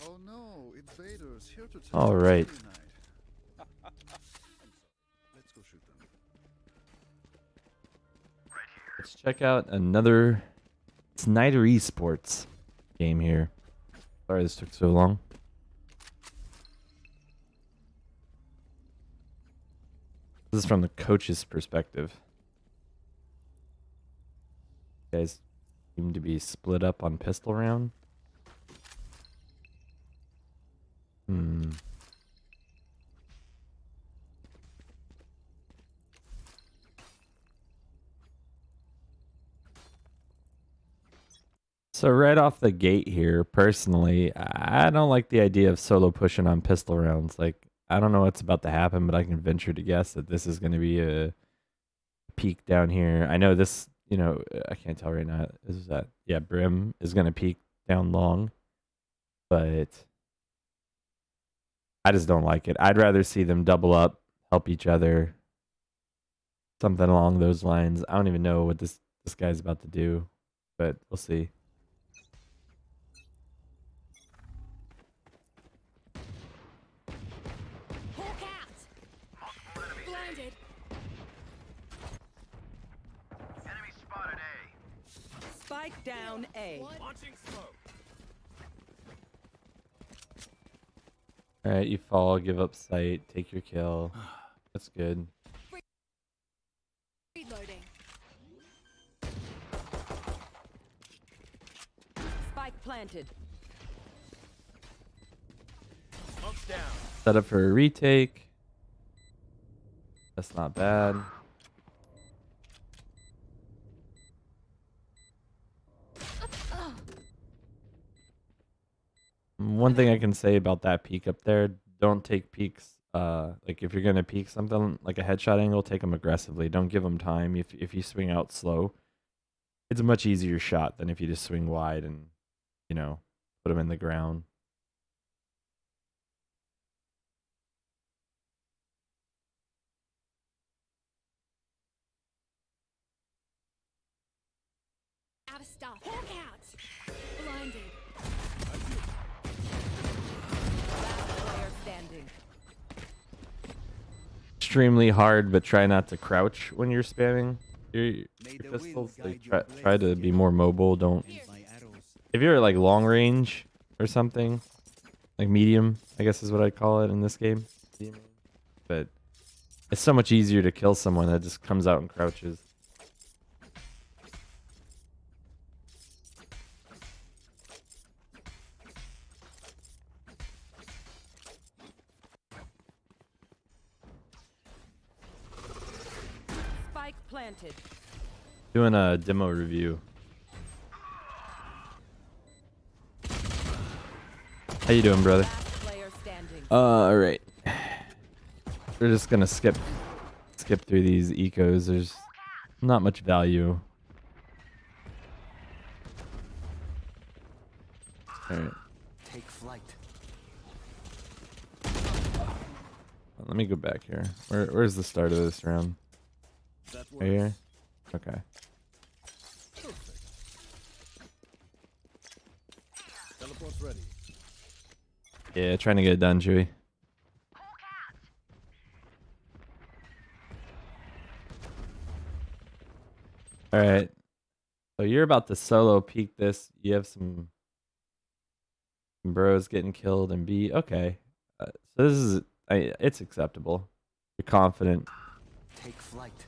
Oh no, invaders here to take All our right. movie night. Let's go shoot them. Let's check out another Snider Esports game here. Sorry this took so long. This is from the coach's perspective. You guys seem to be split up on pistol round. So right off the gate here, personally, I don't like the idea of solo pushing on pistol rounds. Like, I don't know what's about to happen, but I can venture to guess that this is going to be a peak down here. I know this, I can't tell right now. Is that, yeah, Brim is going to peak down long, but I just don't like it. I'd rather see them double up, help each other, something along those lines. I don't even know what this guy's about to do, but we'll see. Blinded. Enemy spotted A. Spike down A. Launching smoke. All right, you fall, give up sight, take your kill. That's good. Reloading. Spike planted. Smoke's down. Set up for a retake. That's not bad. One thing I can say about that peek up there, don't take peeks. Like if you're gonna peek something like a headshot angle, take them aggressively. Don't give them time. If you swing out slow, it's a much easier shot than if you just swing wide and, put them in the ground. Out of stuff. Hawk out. Blinded. Last player standing. Extremely hard, but try not to crouch when you're spamming your pistols. Like try to be more mobile. Don't. If you're at like long range or something, like medium, I guess is what I call it in this game. But it's so much easier to kill someone that just comes out and crouches. Spike planted. Doing a demo review. How you doing, brother? Last player standing. All right. We're just gonna skip through these ecos. There's not much value. All right. Take flight. Let me go back here. Where's the start of this round? Right here? Okay. Teleport's ready. Yeah, trying to get it done, Chewy. Alright. So you're about to solo peek this. You have some bros getting killed and B. Okay. So this is... it's acceptable. You're confident. Take flight.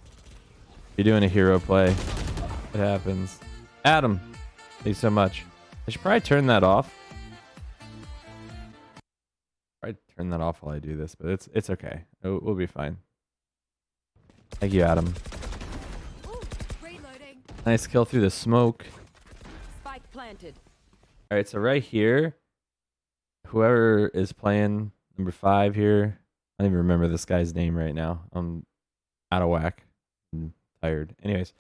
You're doing a hero play. It happens. Adam, thank you so much. I should probably turn that off. Probably turn that off while I do this, but it's okay. We'll be fine. Thank you, Adam. Ooh, reloading. Nice kill through the smoke. Spike planted. All right, so right here, whoever is playing number 5 here, I don't even remember this guy's name right now. I'm out of whack. I'm tired. Anyways,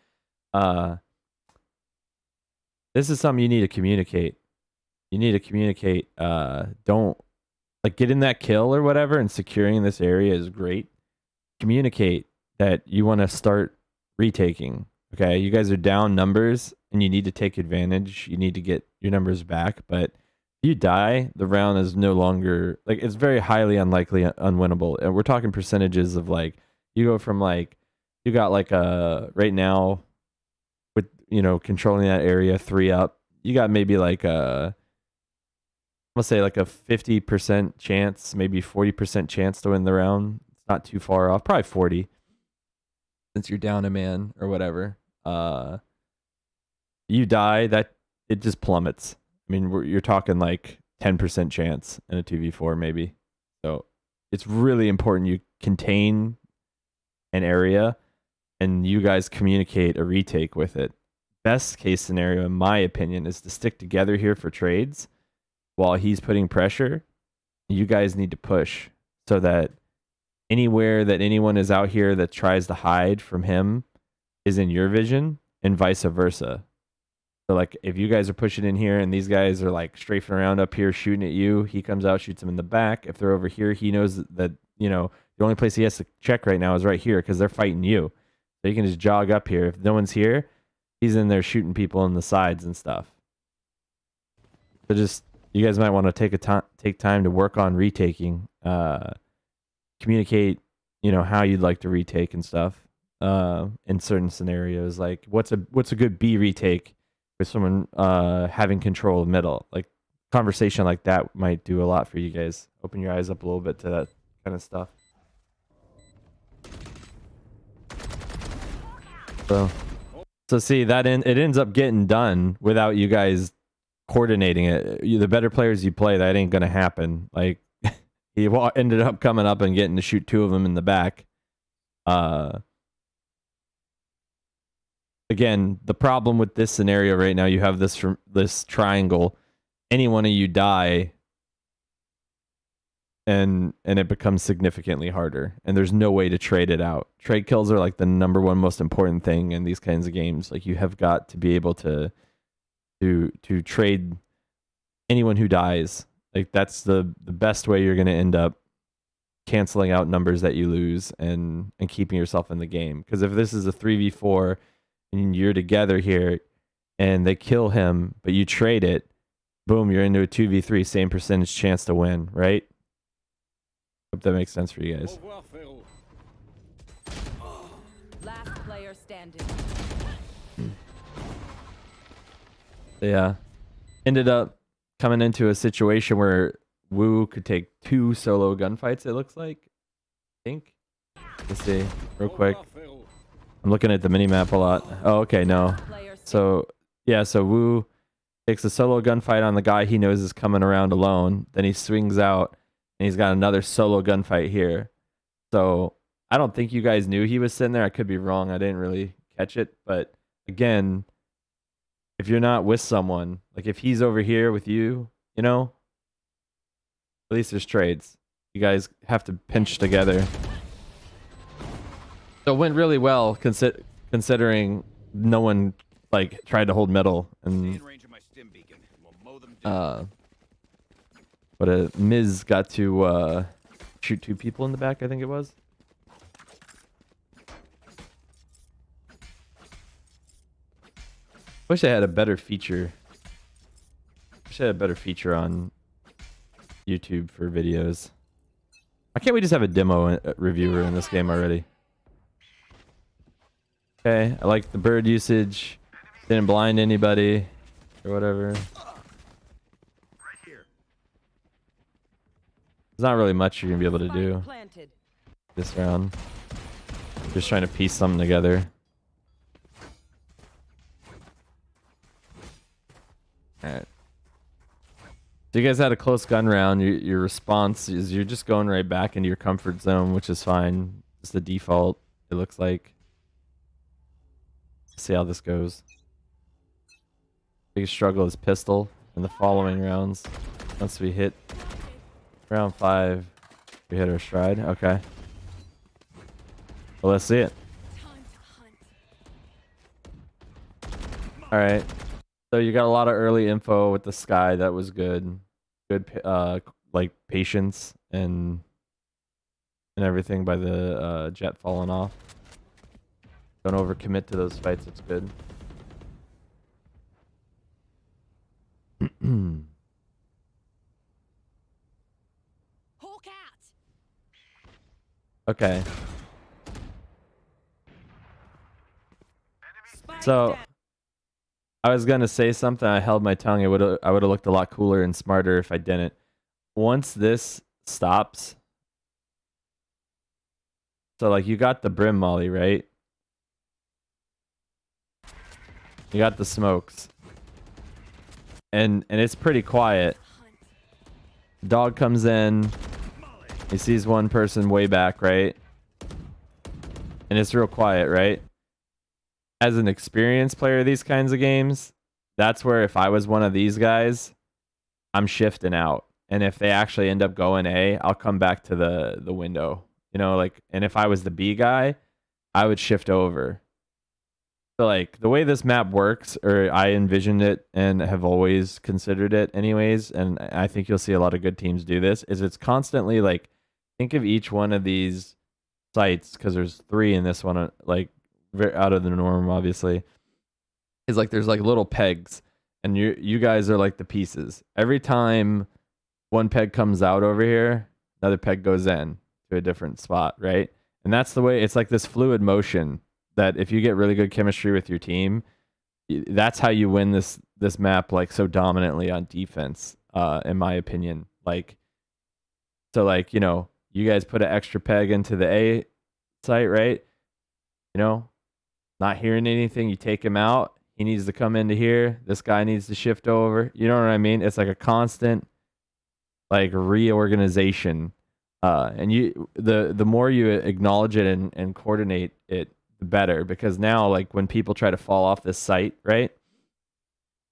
this is something you need to communicate. You need to communicate. Don't like getting that kill or whatever and securing this area is great. Communicate that you want to start retaking. Okay, you guys are down numbers and you need to take advantage. You need to get your numbers back. But if You die, the round is no longer like it's very highly unlikely unwinnable. And we're talking percentages of like you go from like you got like a right now with controlling that area 3 up. You got maybe like a let's say like a 50% chance, maybe 40% chance to win the round. It's not too far off, probably 40 since you're down a man or whatever. You die, that it just plummets. I mean, you're talking like 10% chance in a 2v4 maybe. So it's really important you contain an area and you guys communicate a retake with it. Best case scenario, in my opinion, is to stick together here for trades while he's putting pressure. You guys need to push so that anywhere that anyone is out here that tries to hide from him is in your vision and vice versa. So like if you guys are pushing in here and these guys are like strafing around up here shooting at you, he comes out, shoots them in the back. If they're over here, he knows that, the only place he has to check right now is right here because they're fighting you. So you can just jog up here. If no one's here, he's in there shooting people on the sides and stuff. So just, you guys might want to take time to work on retaking, communicate, how you'd like to retake and stuff in certain scenarios. Like what's a good B retake with someone having control of middle. Like conversation like that might do a lot for you guys. Open your eyes up a little bit to that kind of stuff. So see that it ends up getting done without you guys coordinating it. The better players you play, that ain't gonna happen. Like he ended up coming up and getting to shoot 2 of them in the back. Again, the problem with this scenario right now, you have this triangle. Any one of you die, and it becomes significantly harder. And there's no way to trade it out. Trade kills are like the #1 most important thing in these kinds of games. Like you have got to be able to trade anyone who dies. Like that's the best way you're going to end up canceling out numbers that you lose and keeping yourself in the game. Because if this is a 3v4 and you're together here and they kill him, but you trade it, boom, you're into a 2v3, same percentage chance to win, right? Hope that makes sense for you guys. Au revoir, frérot. Last player standing. Yeah. Ended up coming into a situation where Wu could take 2 solo gunfights, it looks like. I think. Let's see, real quick. I'm looking at the minimap a lot. Oh, okay, no. So, yeah, so Wu takes a solo gunfight on the guy he knows is coming around alone. Then he swings out, and he's got another solo gunfight here. So, I don't think you guys knew he was sitting there. I could be wrong. I didn't really catch it. But, again, if you're not with someone, like if he's over here with you, at least there's trades. You guys have to pinch together. So it went really well, considering no one like tried to hold middle and but Miz got to shoot 2 people in the back, I think it was. Wish I had a better feature. Wish I had a better feature on YouTube for videos. Why can't we just have a demo reviewer in this game already? Okay, I like the bird usage. Didn't blind anybody or whatever. There's not really much you're gonna be able to do this round. Just trying to piece something together. Alright. So you guys had a close gun round. Your response is you're just going right back into your comfort zone, which is fine. It's the default, it looks like. See how this goes. Biggest struggle is pistol in the following rounds. Once we hit round 5, we hit our stride. Okay. Well, let's see it. All right. So you got a lot of early info with the sky. That was good. Good, like patience and everything by the jet falling off. Don't overcommit to those fights. It's good. Okay. Spike So down. I was gonna say something. I held my tongue. I would have looked a lot cooler and smarter if I didn't. Once this stops, so like you got the brim molly, right? You got the smokes, and it's pretty quiet. Dog comes in. He sees one person way back, right? And it's real quiet, right? As an experienced player of these kinds of games, that's where if I was one of these guys, I'm shifting out. And if they actually end up going A, I'll come back to the window. You know, like, and if I was the B guy, I would shift over. So like the way this map works, or I envisioned it and have always considered it anyways, and I think you'll see a lot of good teams do this, is it's constantly like, think of each one of these sites, because there's 3 in this one, like very out of the norm, obviously, is like there's like little pegs, and you guys are like the pieces. Every time one peg comes out over here, another peg goes in to a different spot, right? And that's the way, it's like this fluid motion that if you get really good chemistry with your team, that's how you win this map like so dominantly on defense, in my opinion. Like, so like, you know, you guys put an extra peg into the A site, right? You know, not hearing anything, you take him out. He needs to come into here. This guy needs to shift over. You know what I mean? It's like a constant like reorganization. And the more you acknowledge it and coordinate it, the better. Because now, like when people try to fall off this site, right?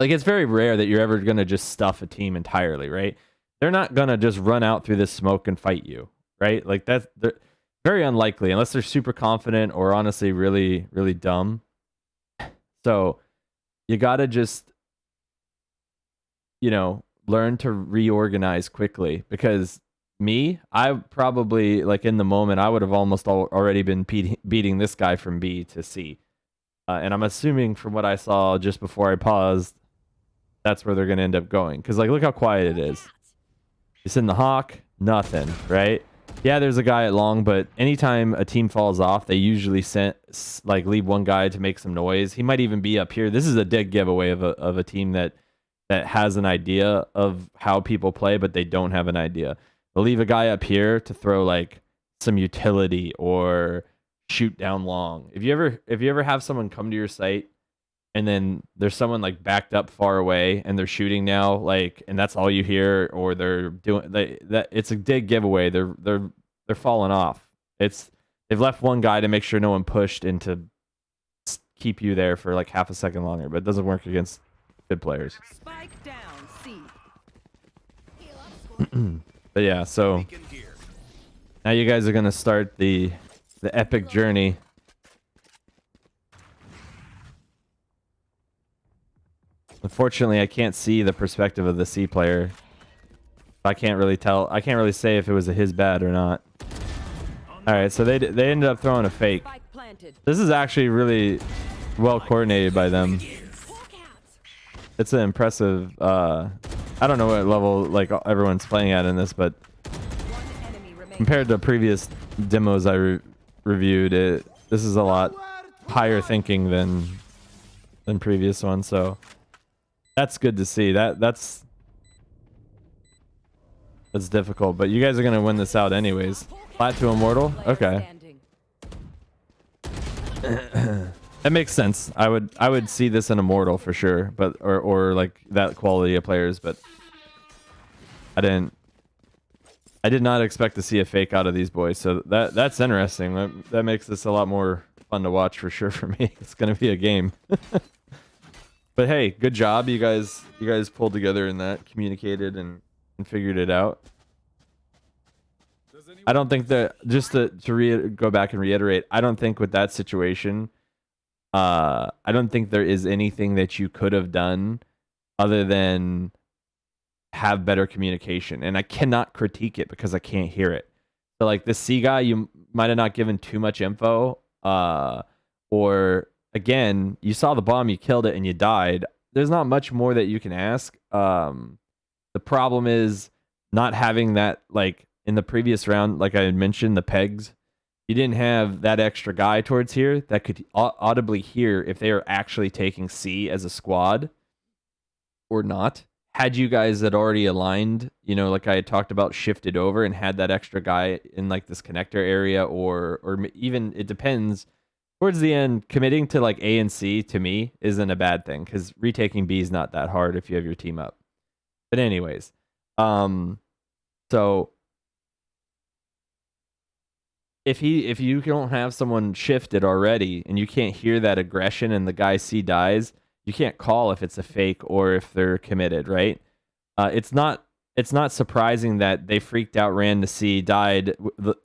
Like it's very rare that you're ever gonna just stuff a team entirely, right? They're not gonna just run out through this smoke and fight you, right? Like that's very unlikely unless they're super confident or honestly really, really dumb. So you gotta just, you know, learn to reorganize quickly, because I probably, like in the moment, I would have almost already been beating this guy from B to C. And I'm assuming from what I saw just before I paused, that's where they're going to end up going. Because, like, look how quiet it is. It's in the Hawk, nothing, right? Yeah, there's a guy at long, but anytime a team falls off, they usually leave one guy to make some noise. He might even be up here. This is a dead giveaway of a team that has an idea of how people play, but they don't have an idea. They'll leave a guy up here to throw like some utility or shoot down long. If you ever have someone come to your site and then there's someone like backed up far away and they're shooting now, like, and that's all you hear, or they're doing that, it's a dead giveaway. They're falling off. They've left one guy to make sure no one pushed and to keep you there for like half a second longer, but it doesn't work against good players. Spike down. C. But yeah, so Beacon here. now you guys are gonna start the epic journey. Unfortunately, I can't see the perspective of the C player. I can't really tell. I can't really say if it was his bad or not. All right, so they ended up throwing a fake. Spike planted. This is actually really well coordinated by them. It's an impressive. I don't know what level like everyone's playing at in this, but One enemy remaining. compared to previous demos I reviewed, this is a lot higher thinking than previous ones. So that's good to see. That's difficult, but you guys are gonna win this out anyways. Flat to immortal. Player Okay, standing. that makes sense. I would see this in immortal for sure, but or like that quality of players, but I did not expect to see a fake out of these boys. So that's interesting. That makes this a lot more fun to watch for sure for me. It's gonna be a game. But hey, good job. You guys pulled together in that, communicated and figured it out. Does anyone I don't think that, just to go back and reiterate, I don't think with that situation, I don't think there is anything that you could have done other than have better communication. And I cannot critique it because I can't hear it. So like the C guy, you might have not given too much info, or again, you saw the bomb, you killed it and you died. There's not much more that you can ask. The problem is not having that, like in the previous round, like I had mentioned, the pegs. you didn't have that extra guy towards here that could audibly hear if they are actually taking C as a squad or not. Had you guys that already aligned, you know, like I had talked about, shifted over and had that extra guy in like this connector area, or even, it depends. Towards the end, committing to like A and C to me isn't a bad thing because retaking B is not that hard if you have your team up. But anyways, so if you don't have someone shifted already and you can't hear that aggression and the guy C dies, you can't call if it's a fake or if they're committed, right? It's not surprising that they freaked out, ran to C, died.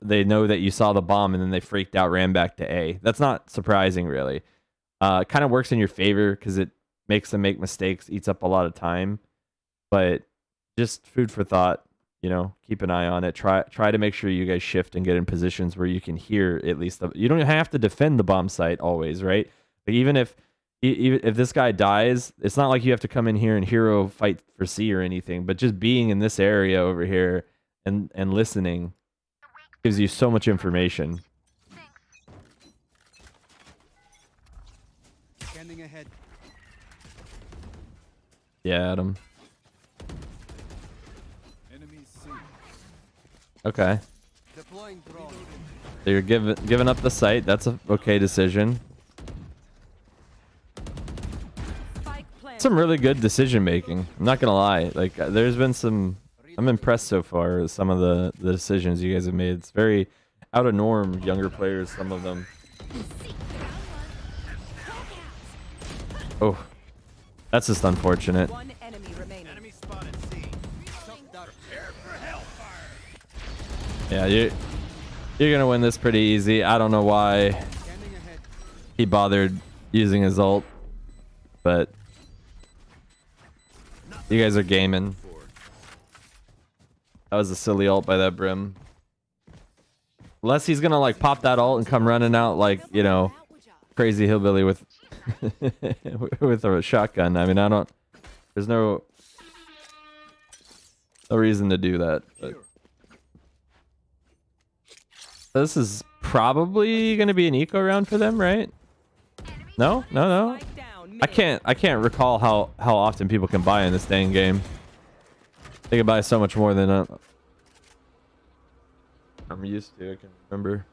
They know that you saw the bomb, and then they freaked out, ran back to A. That's not surprising, really. It kind of works in your favor because it makes them make mistakes, eats up a lot of time. But just food for thought. You know, keep an eye on it. Try to make sure you guys shift and get in positions where you can hear at least. You don't have to defend the bomb site always, right? Like even if this guy dies, it's not like you have to come in here and hero fight for C or anything, but just being in this area over here and listening gives you so much information. Scanning ahead. Yeah, Adam. Enemies C. Okay. Deploying drone. So you're giving up the site. That's a okay decision. Some really good decision making. I'm not gonna lie. Like there's been some. I'm impressed so far with some of the decisions you guys have made. It's very out of norm. Younger players, some of them. Oh, that's just unfortunate. One enemy remaining. Enemy spotted C. Prepare for hellfire. Yeah, you're gonna win this pretty easy. I don't know why Scanning ahead. he bothered using his ult, but you guys are gaming. That was a silly ult by that Brim. Unless he's gonna like pop that ult and come running out like, you know, crazy hillbilly with with a shotgun. I mean, there's no reason to do that. But this is probably gonna be an eco round for them, right? No. Spike down mid. I can't recall how often people can buy in this dang game. They can buy so much more than I'm used to. I can remember.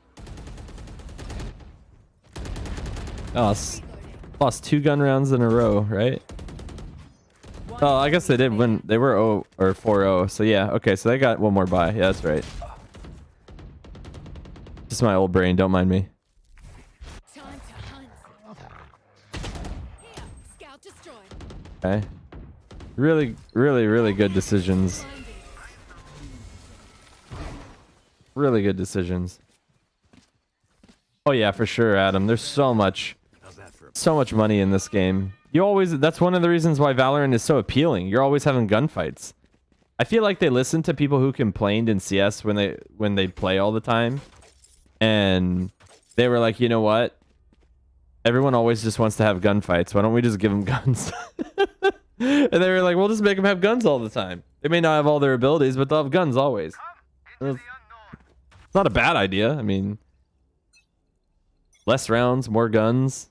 Oh, lost 2 gun rounds in a row, right? One Oh, I guess they did enemy win. They were 0 or 4-0. So yeah, okay. So they got one more buy. Yeah, that's right. Just my old brain. Don't mind me. Time to hunt. Here, scout destroyed. Okay. Really good decisions. Blinded. Really good decisions. Oh yeah, for sure, Adam. There's so much money in this game. That's one of the reasons why Valorant is so appealing. You're always having gunfights. I feel like they listen to people who complained in CS when they play all the time. And they were like, you know what? Everyone always just wants to have gunfights. Why don't we just give them guns? And they were like, we'll just make them have guns all the time. They may not have all their abilities, but they'll have guns always. It's not a bad idea. I mean, less rounds, more guns.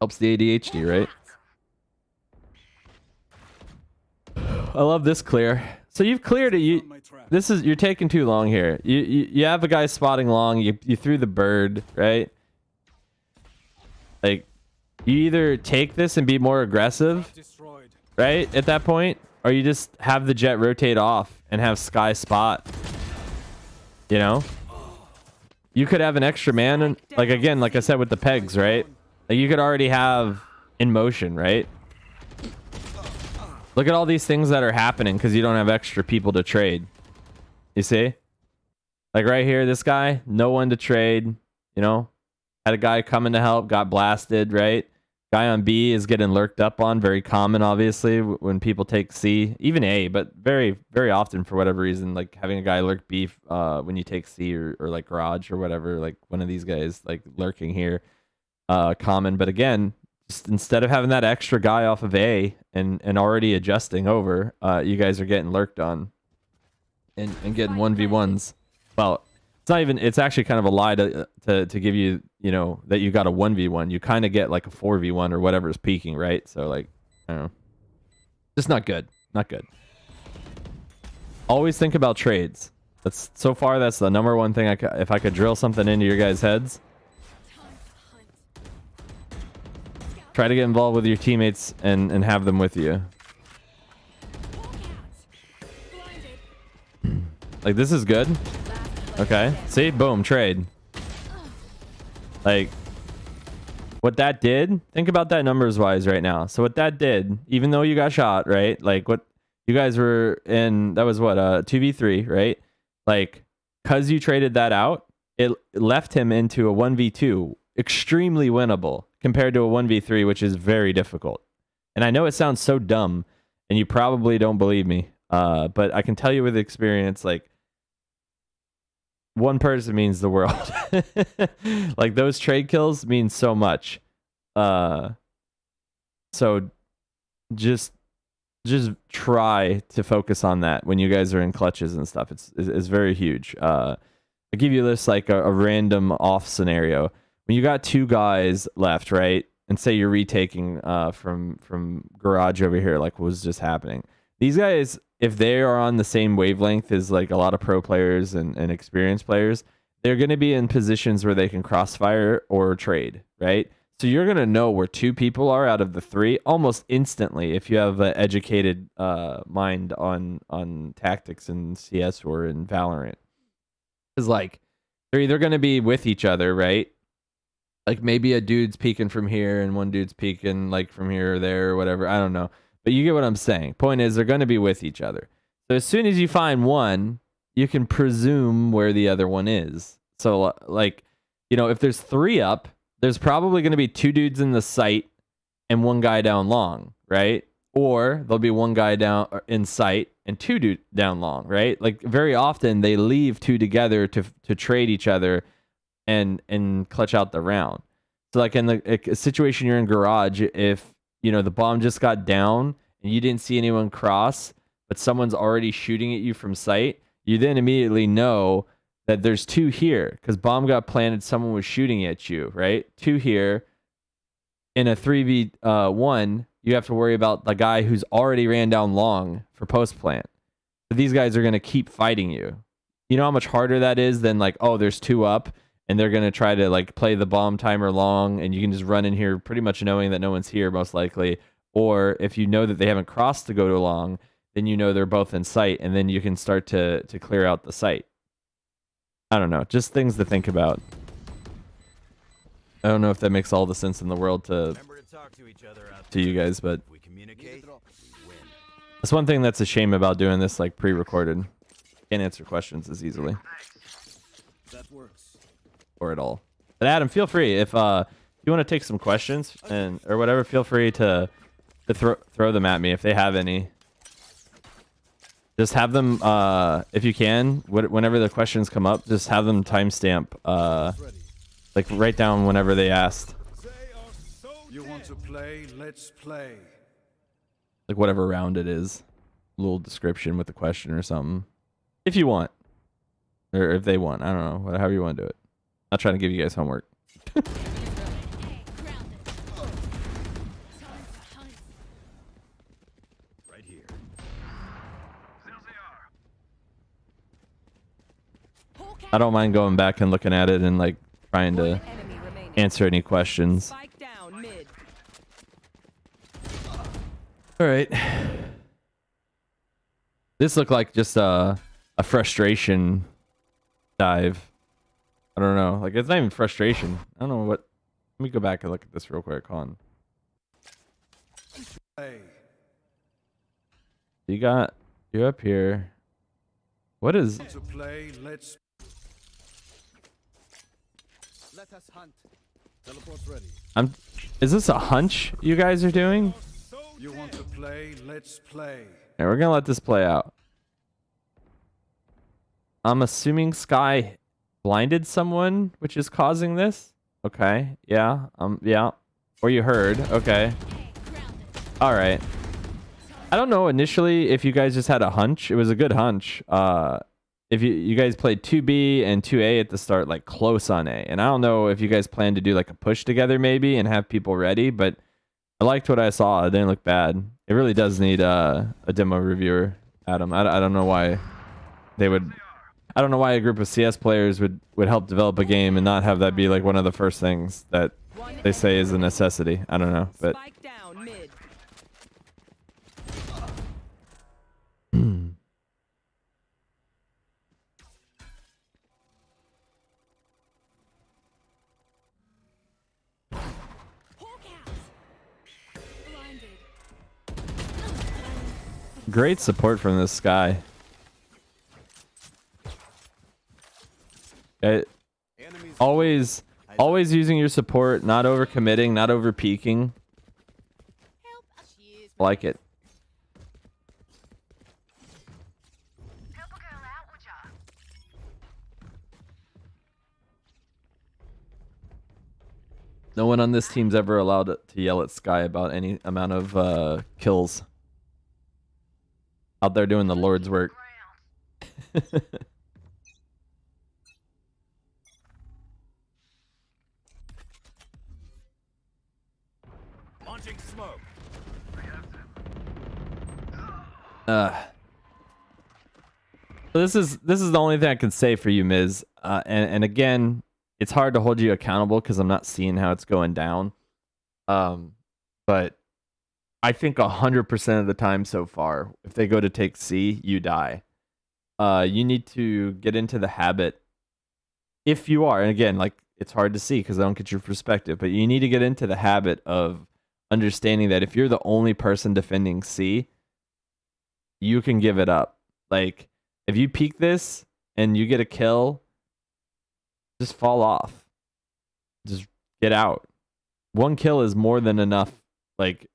Helps the ADHD, right? I love this clear. So you've cleared it. My trap. You're taking too long here. You have a guy spotting long. You threw the bird, right? Like, you either take this and be more aggressive, Destroyed. right? At that point, or you just have the jet rotate off and have Sky spot. You know, you could have an extra man, and like again, like I said with the pegs, right? Like you could already have in motion, right? Look at all these things that are happening because you don't have extra people to trade. You see? Like right here, this guy, no one to trade, you know? Had a guy coming to help, got blasted, right? Guy on B is getting lurked up on. Very common, obviously, when people take C. Even A, but very, very often for whatever reason, like having a guy lurk B when you take C or like Garage or whatever, like one of these guys like lurking here. Common, but again, just instead of having that extra guy off of A and already adjusting over, you guys are getting lurked on and getting 1v1s. Well, It's not even. It's actually kind of a lie to give you, you know, that you got a 1v1. You kind of get like a 4v1 or whatever is peaking, right? So like, I don't know. Just not good. Not good. Always think about trades. That's so far. That's the number one thing. If I could drill something into your guys' heads, try to get involved with your teammates and have them with you. Like, this is good. Okay. See? Boom. Trade. Like, what that did, think about that numbers wise right now. So what that did, even though you got shot, right? Like, what you guys were in, that was what, 2v3, right? Like, because you traded that out, it left him into a 1v2, extremely winnable compared to a 1v3, which is very difficult. And I know it sounds so dumb, and you probably don't believe me, but I can tell you with experience, like, one person means the world. Like, those trade kills mean so much. So just try to focus on that when you guys are in clutches and stuff. It's very huge. I'll give you this, like a random off scenario. When you got two guys left, right? And say you're retaking from garage over here, like what was just happening. These guys, if they are on the same wavelength as like a lot of pro players and experienced players, they're going to be in positions where they can crossfire or trade, right? So you're going to know where two people are out of the three almost instantly if you have an educated mind on tactics in CS or in Valorant. It's like they're either going to be with each other, right? Like maybe a dude's peeking from here and one dude's peeking like from here or there or whatever. I don't know. But you get what I'm saying. Point is, they're going to be with each other. So as soon as you find one, you can presume where the other one is. So, like, you know, if there's three up, there's probably going to be two dudes in the site and one guy down long, right? Or there'll be one guy down in sight and two dudes down long, right? Like, very often they leave two together to trade each other and clutch out the round. So, like, in the situation you're in garage, if you know the bomb just got down and you didn't see anyone cross, but someone's already shooting at you from sight, you then immediately know that there's two here because bomb got planted, someone was shooting at you, right? Two here. In a 3v1, you have to worry about the guy who's already ran down long for post plant. But these guys are going to keep fighting you. You know how much harder that is than like, oh, there's two up and they're going to try to like play the bomb timer long and you can just run in here pretty much knowing that no one's here most likely. Or if you know that they haven't crossed to go to long, then you know they're both in sight and then you can start to clear out the site. I don't know, just things to think about. I don't know if that makes all the sense in the world to talk to each other out you guys, but we communicate, we win. that's one thing that's a shame about doing this like pre-recorded. Can't answer questions as easily That works. or at all. But Adam, feel free if you want to take some questions and or whatever. Feel free to throw them at me if they have any. Just have them if you can. Whenever the questions come up, just have them timestamp. Like write down whenever they asked. You want to play? Let's play. Like whatever round it is. A little description with the question or something. If you want. Or if they want. I don't know. However you want to do it. Not trying to give you guys homework. Right here. I don't mind going back and looking at it and like trying to Enemy remaining. answer any questions. Spike down mid. All right. This looked like just a frustration dive. I don't know. Like, it's not even frustration. I don't know what. Let me go back and look at this real quick. Hold on. Play. You're up here. What is. To play? Let's. Let us hunt. Teleport's ready. Is this a hunch you guys are doing? You want to play? Let's play. Yeah, we're gonna let this play out. I'm assuming Sky blinded someone, which is causing this. Okay. Yeah. Yeah. Or you heard. Okay. All right. I don't know initially if you guys just had a hunch. It was a good hunch. if you guys played 2B and 2A at the start, like close on A. And I don't know if you guys plan to do like a push together maybe and have people ready, but I liked what I saw. It didn't look bad. It really does need a demo reviewer, Adam. I don't know why they would. I don't know why a group of CS players would help develop a game and not have that be like one of the first things that they say is a necessity. I don't know, but Spike down mid. Hawk out. Blinded. great support from this guy. Enemies Always using your support, not over committing, not over peaking. Help. Cheers. Like it. Help a girl out, would ya? No one on this team's ever allowed to yell at Sky about any amount of kills. Out there doing the Lord's work. Launching smoke. So this is the only thing I can say for you, Miz. And again, it's hard to hold you accountable because I'm not seeing how it's going down. But I think 100% of the time so far, if they go to take C, you die. You need to get into the habit. If you are, and again, like it's hard to see because I don't get your perspective, but you need to get into the habit of understanding that if you're the only person defending C, you can give it up. Like if you peek this and you get a kill, just fall off. Just get out. One kill is more than enough. Like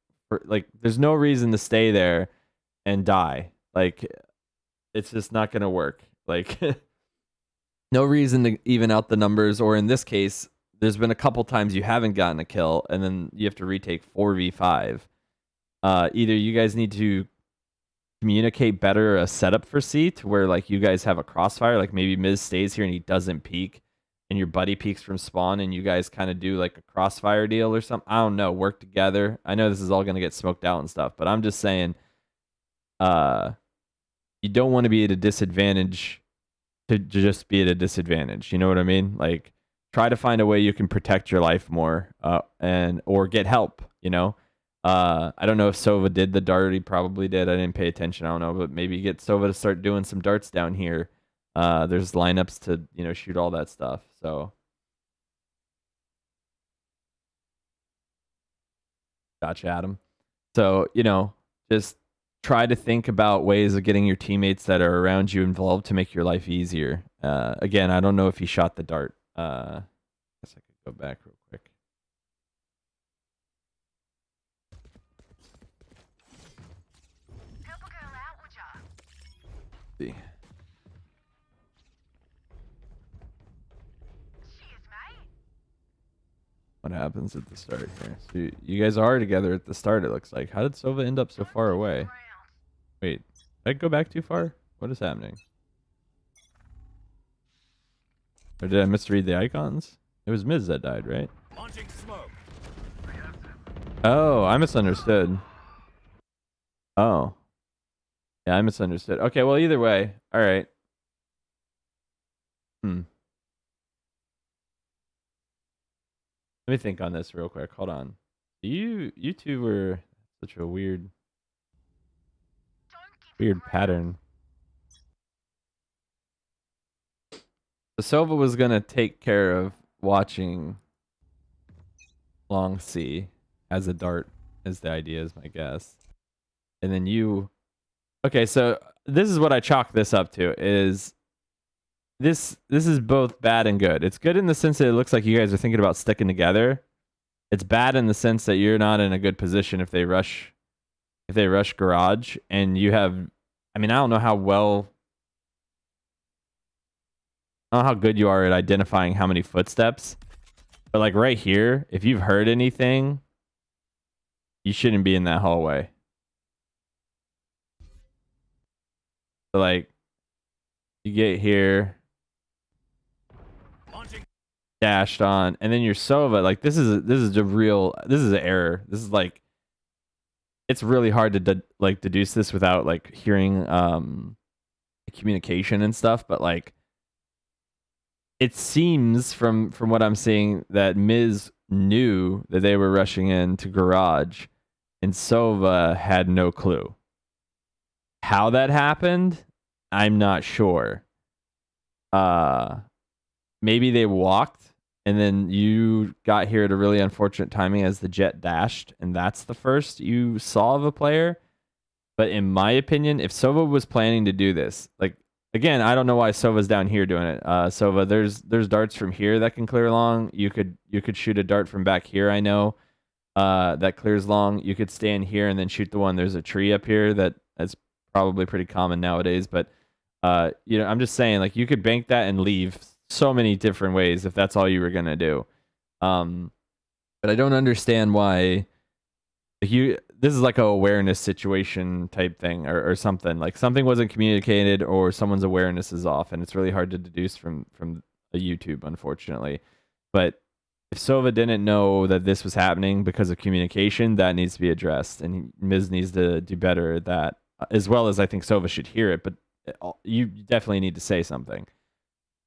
there's no reason to stay there and die. Like it's just not gonna work. Like no reason to even out the numbers, or in this case, there's been a couple times you haven't gotten a kill and then you have to retake 4v5. Either you guys need to communicate better a setup for C to where like you guys have a crossfire, like maybe Miz stays here and he doesn't peek and your buddy peeks from spawn and you guys kind of do like a crossfire deal or something. I don't know, work together. I know this is all going to get smoked out and stuff, but I'm just saying you don't want to be at a disadvantage to just be at a disadvantage. You know what I mean? Like try to find a way you can protect your life more or get help, you know? I don't know if Sova did the dart. He probably did. I didn't pay attention. I don't know, but maybe get Sova to start doing some darts down here. There's lineups to, you know, shoot all that stuff. So gotcha, Adam. So, you know, just try to think about ways of getting your teammates that are around you involved to make your life easier. Again, I don't know if he shot the dart. I guess I could go back real quick. Help a girl out, would ya? See. Cheers, mate. What happens at the start here? So you guys are together at the start, it looks like. How did Sova end up so far away? Wait, did I go back too far? What is happening? Or did I misread the icons? It was Miz that died, right? Launching smoke. Oh, I misunderstood. Oh. Yeah, I misunderstood. Okay, well, either way. All right. Let me think on this real quick. Hold on. You two were such a weird pattern. So Sova was gonna take care of watching Long C as a dart, is the idea, is my guess. And then you, okay, so this is what I chalk this up to, is this is both bad and good. It's good in the sense that it looks like you guys are thinking about sticking together. It's bad in the sense that you're not in a good position if they rush garage and you have, I mean, I don't know how good you are at identifying how many footsteps, but like right here, if you've heard anything, you shouldn't be in that hallway. So like, You get here, Launching. dashed on, and then your Sova. Like this is an error. This is like it's really hard to like deduce this without like hearing communication and stuff. But like it seems from what I'm seeing that Miz knew that they were rushing into garage, and Sova had no clue. How that happened, I'm not sure. Maybe they walked and then you got here at a really unfortunate timing as the jet dashed, and that's the first you saw of a player. But in my opinion, if Sova was planning to do this, like again, I don't know why Sova's down here doing it. Sova, there's darts from here that can clear long. You could shoot a dart from back here, I know. That clears long. You could stand here and then shoot the one. There's a tree up here that's probably pretty common nowadays, but you know, I'm just saying, like, you could bank that and leave so many different ways if that's all you were gonna do. But I don't understand why this is like a awareness situation type thing or something. Like something wasn't communicated or someone's awareness is off, and it's really hard to deduce from a YouTube, unfortunately. But if Sova didn't know that this was happening because of communication, that needs to be addressed, and Miz needs to do better at that, as well as I think Sova should hear it. But you definitely need to say something.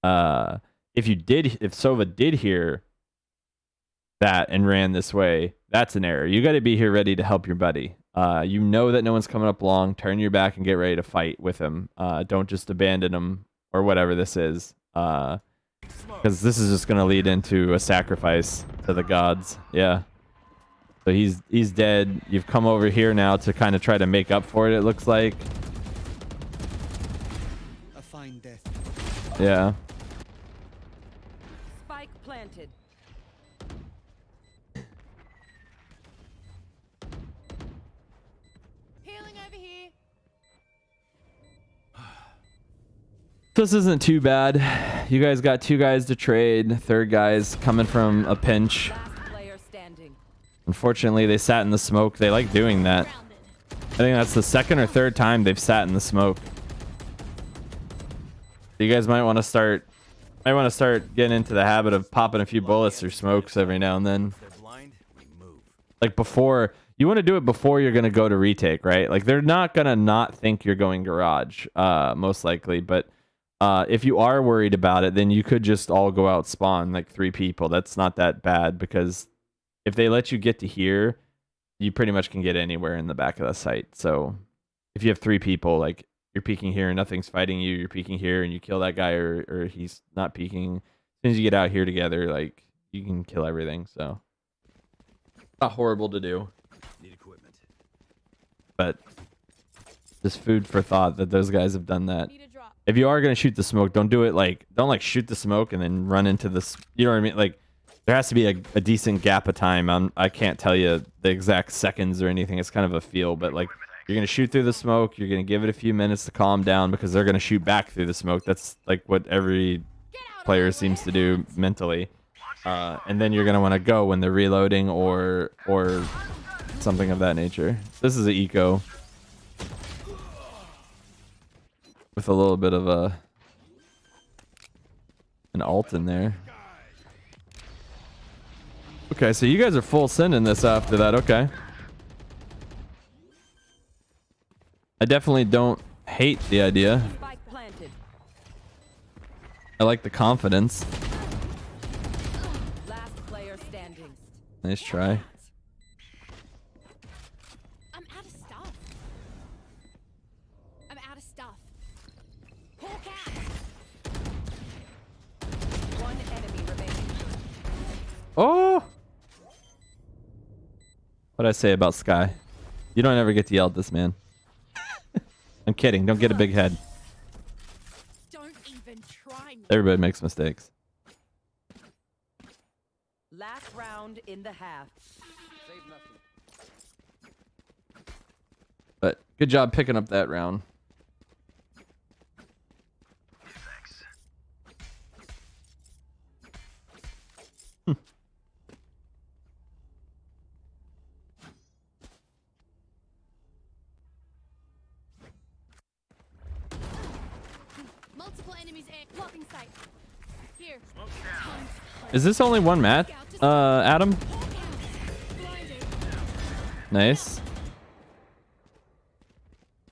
If Sova did hear that and ran this way, that's an error. You got to be here ready to help your buddy. You know that no one's coming up long. Turn your back and get ready to fight with him. Don't just abandon him or whatever this is. Because this is just going to lead into a sacrifice to the gods. Yeah. So he's dead. You've come over here now to kind of try to make up for it, it looks like. A fine death. Yeah. Spike planted. Healing over here. This isn't too bad. You guys got 2 guys to trade. Third guy's coming from a pinch. Last player standing. Unfortunately, they sat in the smoke. They like doing that. I think that's the second or third time they've sat in the smoke. You guys might want to start getting into the habit of popping a few bullets or smokes every now and then. They're blind. We move. Like before, you want to do it before you're going to go to retake, right? Like they're not going to not think you're going garage, most likely. But if you are worried about it, then you could just all go out spawn like 3 people. That's not that bad, because if they let you get to here, you pretty much can get anywhere in the back of the site. So if you have 3 people, like you're peeking here and nothing's fighting you, you're peeking here and you kill that guy, or he's not peeking. As soon as you get out here together, like you can kill everything. So not horrible to do, Need equipment. but just food for thought that those guys have done that. Need a drop. If you are gonna shoot the smoke, don't do it don't shoot the smoke and then run into this. You know what I mean? Like there has to be a decent gap of time. I can't tell you the exact seconds or anything. It's kind of a feel, but like you're gonna shoot through the smoke. You're gonna give it a few minutes to calm down because they're gonna shoot back through the smoke. That's like what every player seems to do mentally. And then you're gonna want to go when they're reloading or something of that nature. This is an eco with a little bit of an alt in there. Okay, so you guys are full sending this after that. Okay. I definitely don't hate the idea. Spike planted. I like the confidence. Last player standing. Nice try. I'm out of stuff. I'm out of stuff. Hawk out. One enemy remaining. Oh! What'd I say about Sky? You don't ever get to yell at this man. I'm kidding. Don't get a big head. Don't even try me. Everybody makes mistakes. Last round in the half. Save nothing. But good job picking up that round. Multiple Enemies A. Blocking sight. Here. Is this only one match? Adam? Blinded. Nice.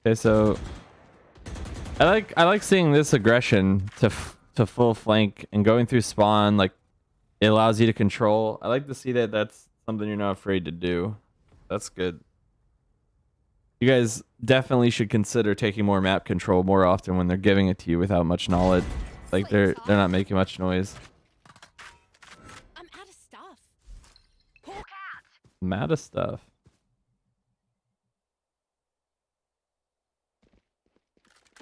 Okay, so I like seeing this aggression to full flank and going through spawn. Like, it allows you to control. I like to see that that's something you're not afraid to do. That's good. You guys definitely should consider taking more map control more often when they're giving it to you without much knowledge. Like, they're not making much noise. I'm out of stuff. I'm out of stuff.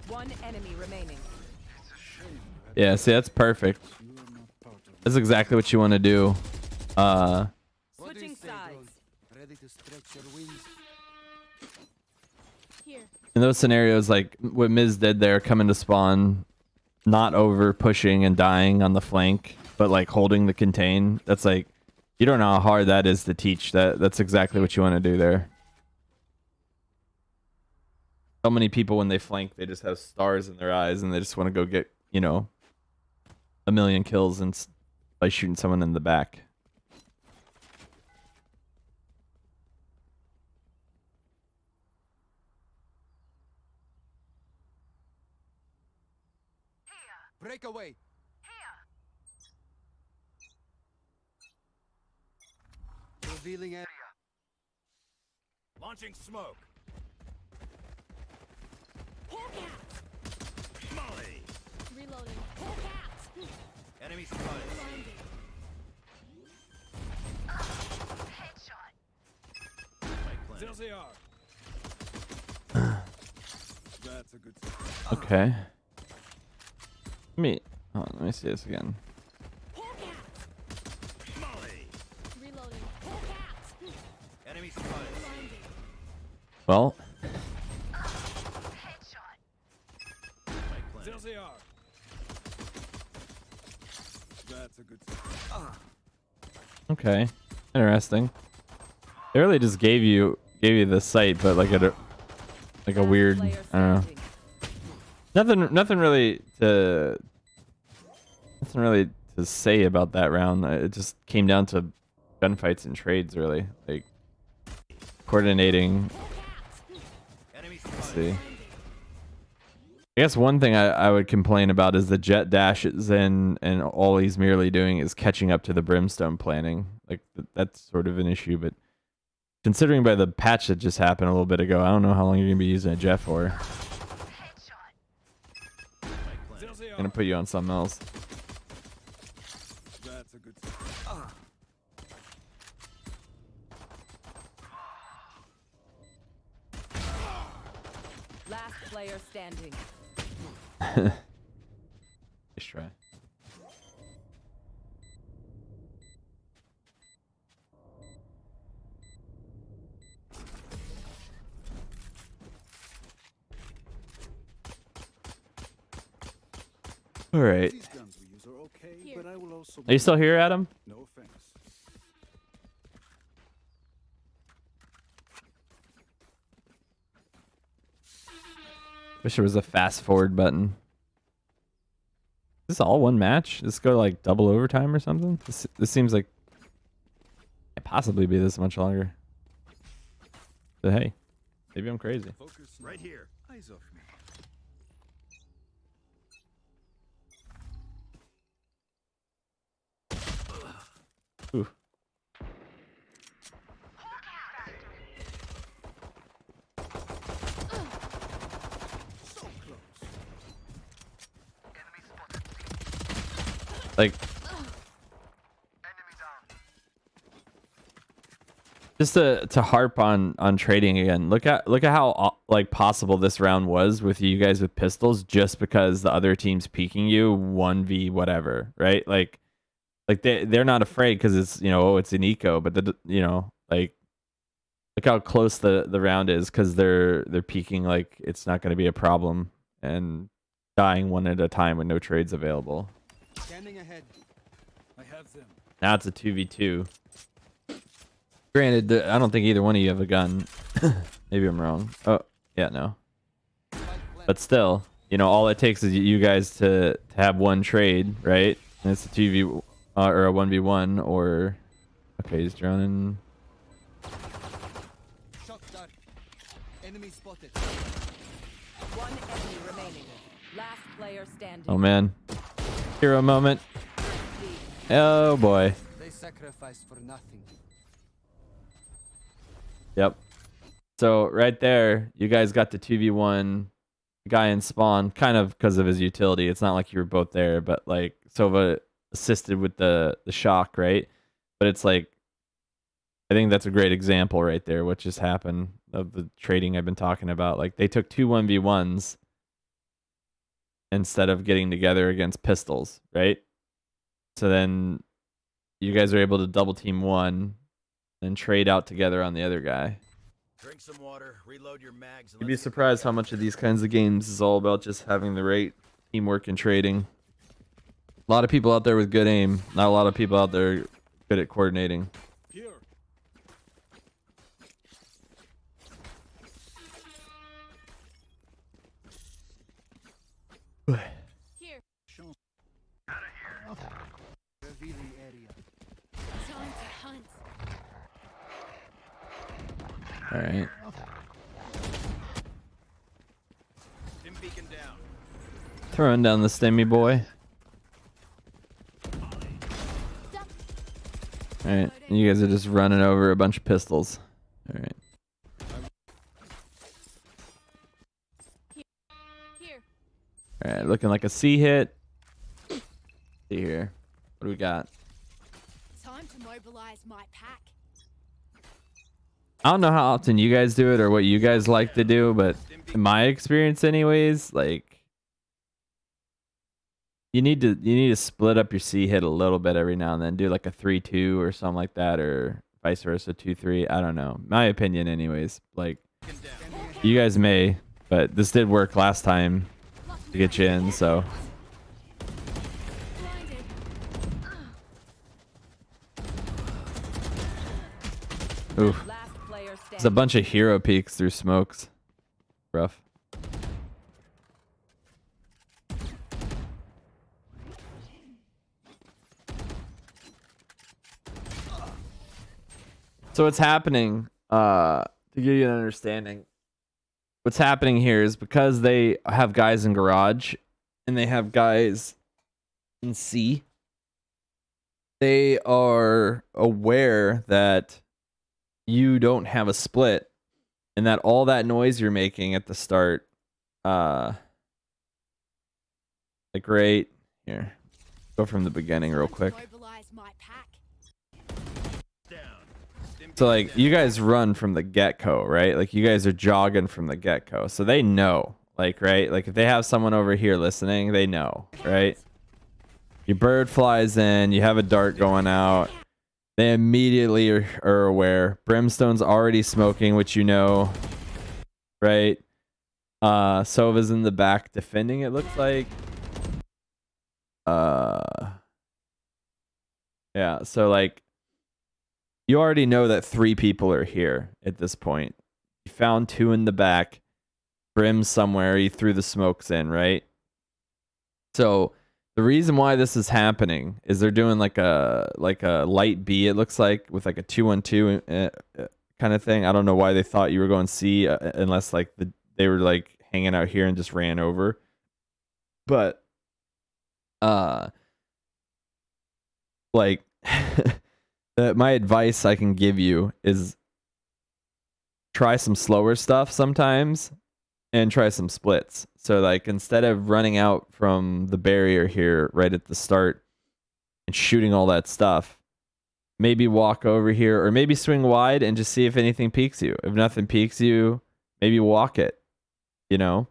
One enemy remaining. Yeah, see, that's perfect. That's exactly what you want to do. Switching sides. Ready to stretch your wings? Here. In those scenarios, like what Miz did there, coming to spawn, not over pushing and dying on the flank, but like holding the contain. That's like, you don't know how hard that is to teach. That's exactly what you want to do there. So many people when they flank, they just have stars in their eyes and they just want to go get, you know, a million kills and by shooting someone in the back. Breakaway. Revealing area. Launching smoke. Molly. Reloading. Enemy spotted. Blinded. Spike planted. That's a good. Okay. Let me see this again. Molly. Reloading. Enemy spotted. Blinded. Well, Spike planted. That's a good. okay. Interesting. They really just gave you the sight, but like a weird, I don't know. Nothing really to say about that round. It just came down to gunfights and trades, really. Like coordinating. Enemy Let's spotted. see. I guess one thing I would complain about is the jet dashes in, and all he's merely doing is catching up to the brimstone planning. Like that's sort of an issue, but considering by the patch that just happened a little bit ago, I don't know how long you're gonna be using a jet for. Gonna put you on something else. That's a good. Last player standing. Nice try. All right. These guns we use are okay, Here. but I will also. Are you still here, Adam? No offense. Wish there was a fast forward button. Is this all one match? This go like double overtime or something? This seems like it can't possibly be this much longer. But hey, maybe I'm crazy. Focus Right now. here. Eyes off me. Ooh. So close. Like, just to harp on trading again. Look at how like possible this round was with you guys with pistols, just because the other team's peeking you 1v whatever, right? Like they're not afraid because it's, you know, oh, it's an eco, but like look how close the round is because they're peeking like it's not going to be a problem and dying one at a time with no trades available. Scanning ahead. I have them. Now it's a 2v2. Granted, I don't think either one of you have a gun. Maybe I'm wrong. Oh, yeah, no. Spike plant. But still, you know, all it takes is you guys to have one trade, right? And it's a 2v or a 1v1 or okay, he's drowning. Shock dart. Enemy spotted. One enemy remaining. Last player standing. Oh man. Hero moment. Oh boy. They sacrificed for nothing. Yep. So right there, you guys got the 2v1 guy in spawn, kind of because of his utility. It's not like you were both there, but like Sova assisted with the shock, right? But it's like, I think that's a great example right there, what just happened of the trading I've been talking about. Like they took two 1v1s instead of getting together against pistols, right? So then you guys are able to double team one and trade out together on the other guy. Drink some water, reload your mags. You'd be surprised how much of these kinds of games is all about just having the right teamwork and trading. A lot of people out there with good aim, not a lot of people out there good at coordinating. Here. Here. Revealing area. Time to hunt. All right. Dim beacon down. Throwing down the stemmy boy. All right. You guys are just running over a bunch of pistols. All right. Here. All right. Looking like a C hit. See here. What do we got? Time to mobilize my pack. I don't know how often you guys do it or what you guys like to do, but in my experience anyways, like you need to split up your C hit a little bit every now and then. Do like a 3-2 or something like that, or vice versa, 2-3. I don't know. My opinion anyways. Like you guys may, but this did work last time to get you in, so Blinded. oof. Last player There's a standing. bunch of hero peeks through smokes. Rough. So what's happening, to give you an understanding, what's happening here is because they have guys in garage and they have guys in C, they are aware that you don't have a split and that all that noise you're making at the start, like right here, go from the beginning real Time to quick. mobilize my pack. Down. Dim So beacon like down. you guys run from the get-go, right? Like you guys are jogging from the get-go. So they know, like, right? Like if they have someone over here listening, they know, right? Your bird flies in, you have a dart going out. They immediately are aware. Brimstone's already smoking, which you know, right? Sova's in the back defending, it looks like. Yeah, so like you already know that 3 people are here at this point. You found 2 in the back. Brim's somewhere. You threw the smokes in, right? So the reason why this is happening is they're doing like a light B. It looks like with like a 2-1-2 kind of thing. I don't know why they thought you were going C unless like they were like hanging out here and just ran over. But like my advice I can give you is try some slower stuff sometimes and try some splits. So like instead of running out from the barrier here right at the start and shooting all that stuff, maybe walk over here or maybe swing wide and just see if anything peeks you. If nothing peeks you, maybe walk it, you know?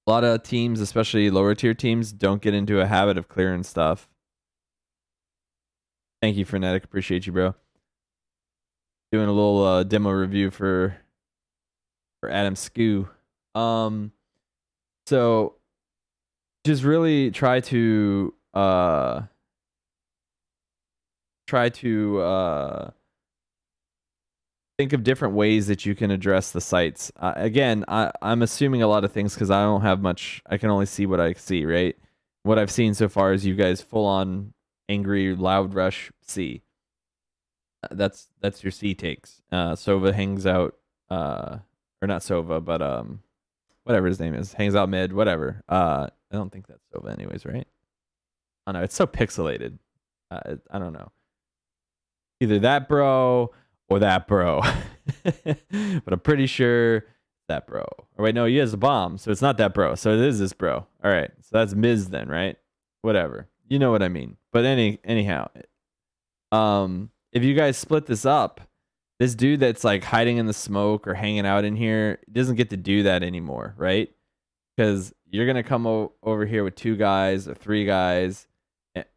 A lot of teams, especially lower tier teams, don't get into a habit of clearing stuff. Thank you, Frenetic. Appreciate you, bro. Doing a little demo review for Adam Skoo. So just really try to think of different ways that you can address the sites. Again, I'm assuming a lot of things because I don't have much. I can only see what I see, right? What I've seen so far is you guys full on angry, loud rush C. That's your C takes. Sova hangs out, or not Sova, but whatever his name is, hangs out mid, whatever. I don't think that's Sova anyways, right? I don't know. It's so pixelated. I don't know. Either that bro or that bro. But I'm pretty sure that bro. Or wait, no, he has a bomb, so it's not that bro. So it is this bro. All right, so that's Miz then, right? Whatever. You know what I mean. But anyhow, if you guys split this up, this dude that's like hiding in the smoke or hanging out in here doesn't get to do that anymore, right? Because you're gonna come over here with 2 guys or 3 guys,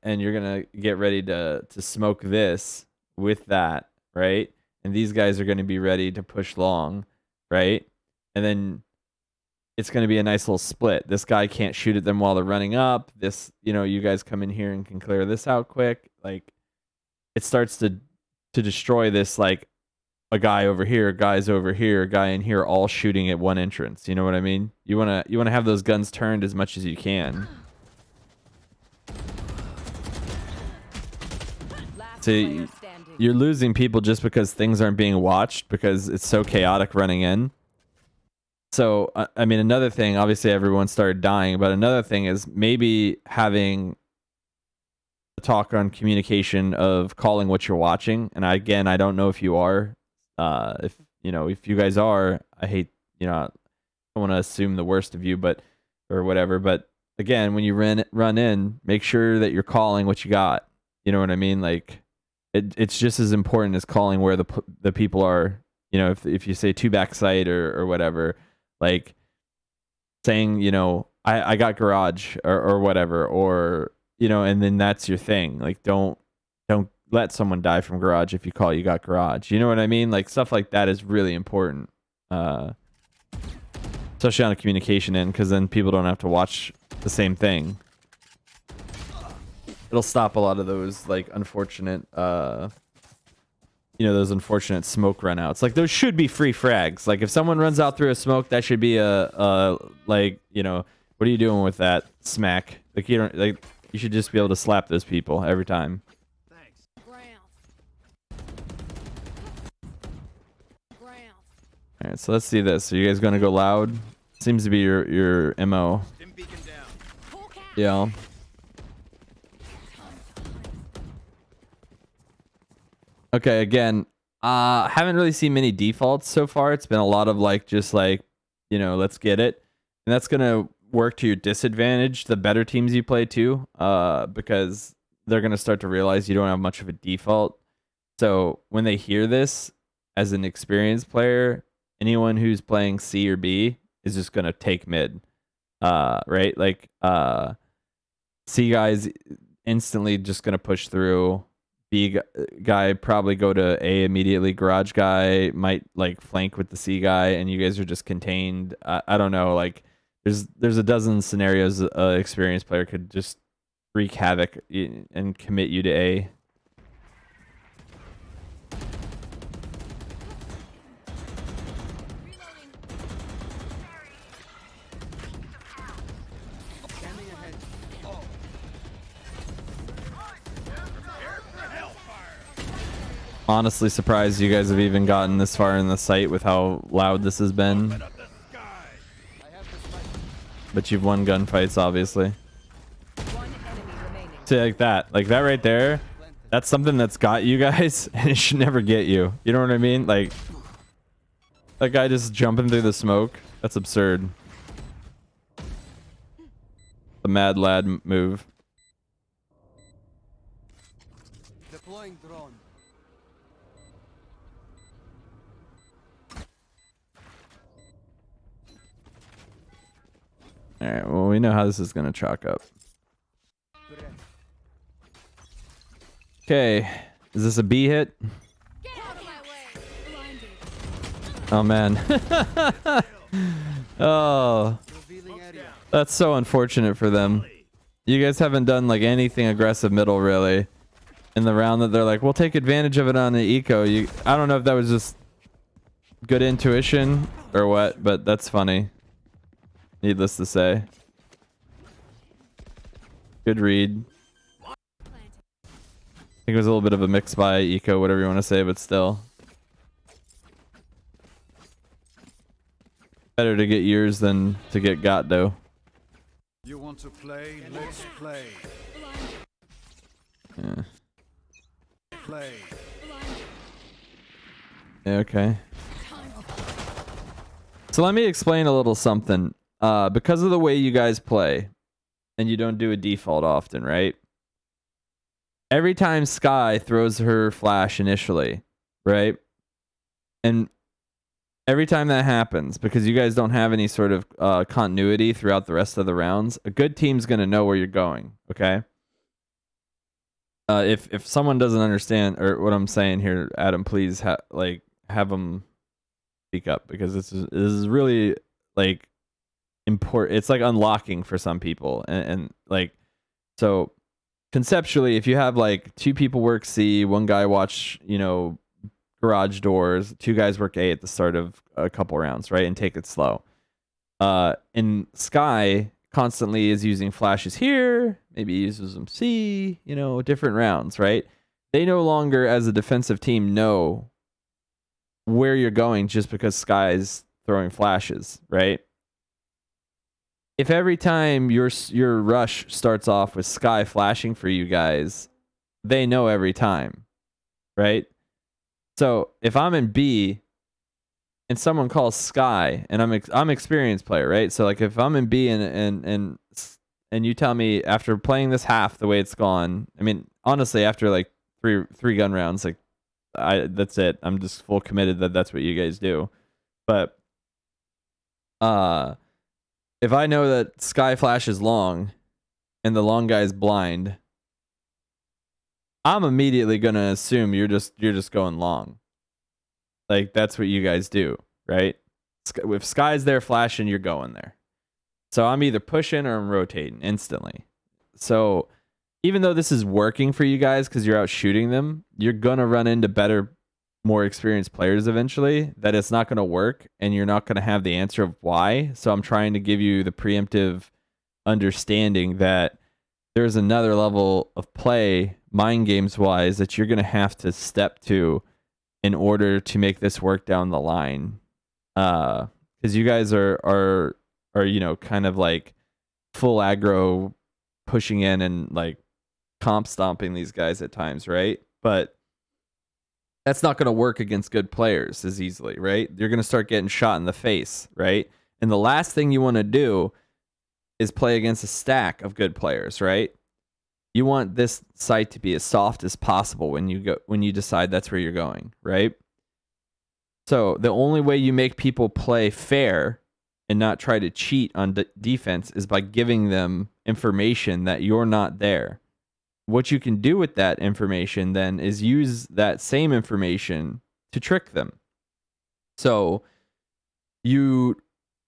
and you're gonna get ready to smoke this with that, right? And these guys are gonna be ready to push long, right? And then it's gonna be a nice little split. This guy can't shoot at them while they're running up. This, you guys come in here and can clear this out quick. Like, it starts to destroy this, like, a guy over here, guys over here, a guy in here, all shooting at one entrance. You know what I mean? You wanna have those guns turned as much as you can. So you're losing people just because things aren't being watched because it's so chaotic running in. So I mean, another thing, obviously everyone started dying, but another thing is maybe having a talk on communication of calling what you're watching. And again, I don't know if you are. If you guys are, I hate, I don't want to assume the worst of you, or whatever. But again, when you run in, make sure that you're calling what you got. You know what I mean? Like, it's just as important as calling where the people are. If you say 2 backside or whatever, like saying, I got garage or whatever, or and then that's your thing. Like, don't let someone die from garage if you call you got garage. You know what I mean? Like, stuff like that is really important, especially on a communication end, because then people don't have to watch the same thing. It'll stop a lot of those, like, unfortunate those unfortunate smoke runouts. Like, those should be free frags. Like, if someone runs out through a smoke, that should be what are you doing with that smack? Like, you should just be able to slap those people every time. All right, so let's see this. Are you guys going to go loud? Seems to be your MO. Yeah. Okay, again, haven't really seen many defaults so far. It's been a lot of let's get it. And that's going to work to your disadvantage, the better teams you play too, because they're going to start to realize you don't have much of a default. So when they hear this, as an experienced player, anyone who's playing C or B is just going to take mid, right? Like, C guys instantly just going to push through. B guy probably go to A immediately. Garage guy might like flank with the C guy, and you guys are just contained. I don't know. Like, there's a dozen scenarios an experienced player could just wreak havoc and commit you to A. Honestly surprised you guys have even gotten this far in the site with how loud this has been. But you've won gunfights, obviously. See, like that right there, that's something that's got you guys, and it should never get you. You know what I mean? Like, that guy just jumping through the smoke, that's absurd. The mad lad move. Deploying drone. Alright, well, we know how this is going to chalk up. Okay, is this a B hit? Get out of my way. Blinded. Oh, man. Oh, that's so unfortunate for them. You guys haven't done, like, anything aggressive middle, really. In the round that they're like, we'll take advantage of it on the eco. I don't know if that was just good intuition or what, but that's funny. Needless to say. Good read. I think it was a little bit of a mix by eco, whatever you want to say, but still. Better to get yours than to get got, though. You want to play? Let's play. Yeah. Play. Yeah, okay. So let me explain a little something. Because of the way you guys play, and you don't do a default often, right? Every time Sky throws her flash initially, right? And every time that happens, because you guys don't have any sort of continuity throughout the rest of the rounds, a good team's going to know where you're going, okay? If someone doesn't understand or what I'm saying here, Adam, please have them speak up, because this is really like important. It's like unlocking for some people, and like, so conceptually, if you have like two people work C, one guy watch, you know, garage doors, two guys work A at the start of a couple rounds, right, and take it slow. And Sky constantly is using flashes here, maybe uses them C, you know, different rounds, right? They no longer, as a defensive team, know where you're going just because Sky's throwing flashes, right? If every time your rush starts off with Sky flashing for you guys, they know every time, right? So if I'm in B and someone calls Sky, and I'm experienced player, right? So like if I'm in B and you tell me after playing this half the way it's gone, I mean honestly after like three gun rounds, like that's it. I'm just full committed that that's what you guys do. But if I know that Sky Flash is long and the long guy's blind, I'm immediately gonna assume you're just going long. Like that's what you guys do, right? If Sky's there flashing, you're going there. So I'm either pushing or I'm rotating instantly. So even though this is working for you guys because you're out shooting them, you're gonna run into better, more experienced players eventually that it's not gonna work, and you're not gonna have the answer of why. So I'm trying to give you the preemptive understanding that there's another level of play, mind games wise, that you're gonna have to step to in order to make this work down the line. Because you guys are you know, kind of like full aggro, pushing in and like comp stomping these guys at times, right? But that's not going to work against good players as easily, right? You're going to start getting shot in the face, right? And the last thing you want to do is play against a stack of good players, right? You want this site to be as soft as possible when you decide that's where you're going, right? So the only way you make people play fair and not try to cheat on defense is by giving them information that you're not there. What you can do with that information then is use that same information to trick them. So you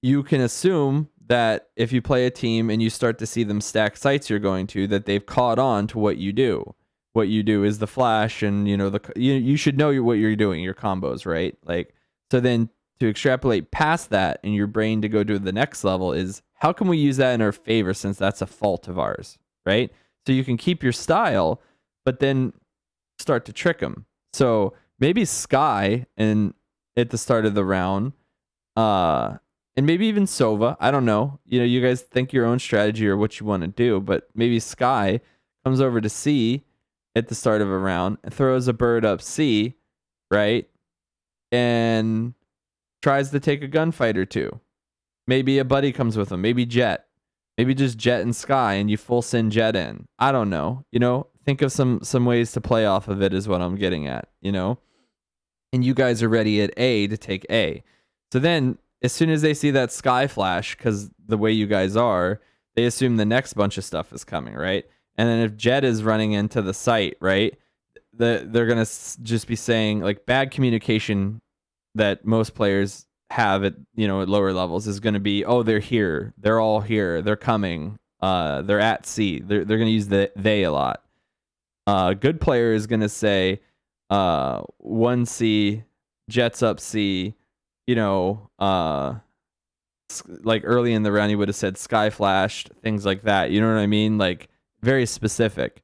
can assume that if you play a team and you start to see them stack sites you're going to, that they've caught on to what you do. What you do is the flash, and you know you should know what you're doing, your combos, right? Like, so then to extrapolate past that in your brain to go to the next level is, how can we use that in our favor, since that's a fault of ours, right? So you can keep your style, but then start to trick them. So maybe Sky and at the start of the round, and maybe even Sova, I don't know. You know, you guys think your own strategy or what you want to do, but maybe Sky comes over to C at the start of a round and throws a bird up C, right? And tries to take a gunfight or two. Maybe a buddy comes with him, maybe Jet. Maybe just Jet and Sky, and you full send Jet in. I don't know. You know, think of some ways to play off of it is what I'm getting at, you know? And you guys are ready at A to take A. So then, as soon as they see that Sky flash, because the way you guys are, they assume the next bunch of stuff is coming, right? And then if Jet is running into the site, right, they're going to just be saying, like, bad communication that most players have at, you know, at lower levels is going to be, oh, they're here, they're all here, they're coming, they're at C. They're going to use they a lot. Good player is going to say 1C, Jets up C, you know, like early in the round, you would have said sky flashed, things like that. You know what I mean? Like very specific.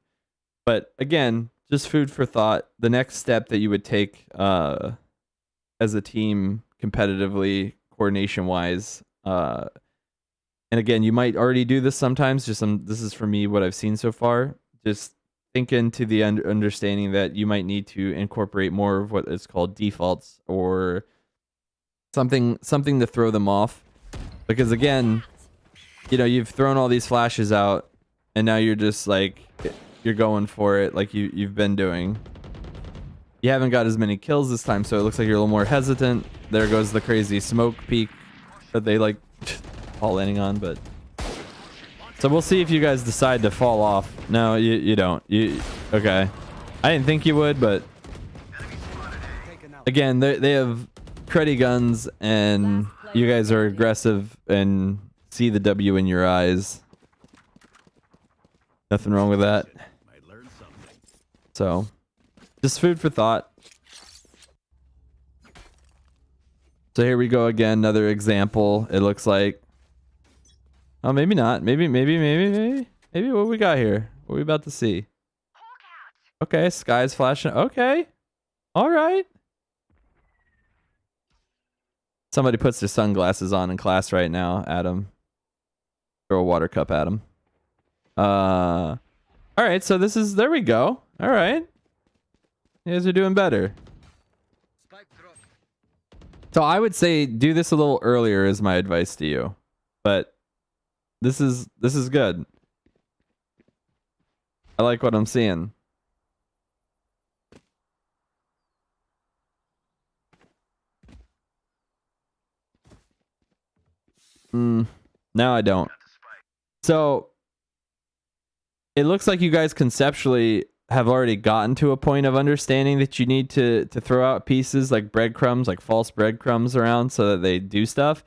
But again, just food for thought. The next step that you would take as a team competitively, coordination wise, and again, you might already do this sometimes. This is for me what I've seen so far. Just think into the understanding that you might need to incorporate more of what is called defaults or something to throw them off. Because again, you know, you've thrown all these flashes out, and now you're just like you're going for it like you've been doing. You haven't got as many kills this time, so it looks like you're a little more hesitant. There goes the crazy smoke peak that they like all landing on, but so we'll see if you guys decide to fall off. No, you don't. Okay. I didn't think you would, but again, they have cruddy guns, and you guys are aggressive and see the W in your eyes. Nothing wrong with that. Might learn something. So, just food for thought. So here we go again, another example. It looks like. Oh, maybe not. Maybe what we got here? What are we about to see? Okay, sky's flashing. Okay. All right. Somebody puts their sunglasses on in class right now, Adam. Throw a water cup at him. All right, so there we go. All right. You guys are doing better. So I would say do this a little earlier is my advice to you. But this is good. I like what I'm seeing. Now I don't. So it looks like you guys conceptually have already gotten to a point of understanding that you need to throw out pieces like breadcrumbs, like false breadcrumbs around so that they do stuff.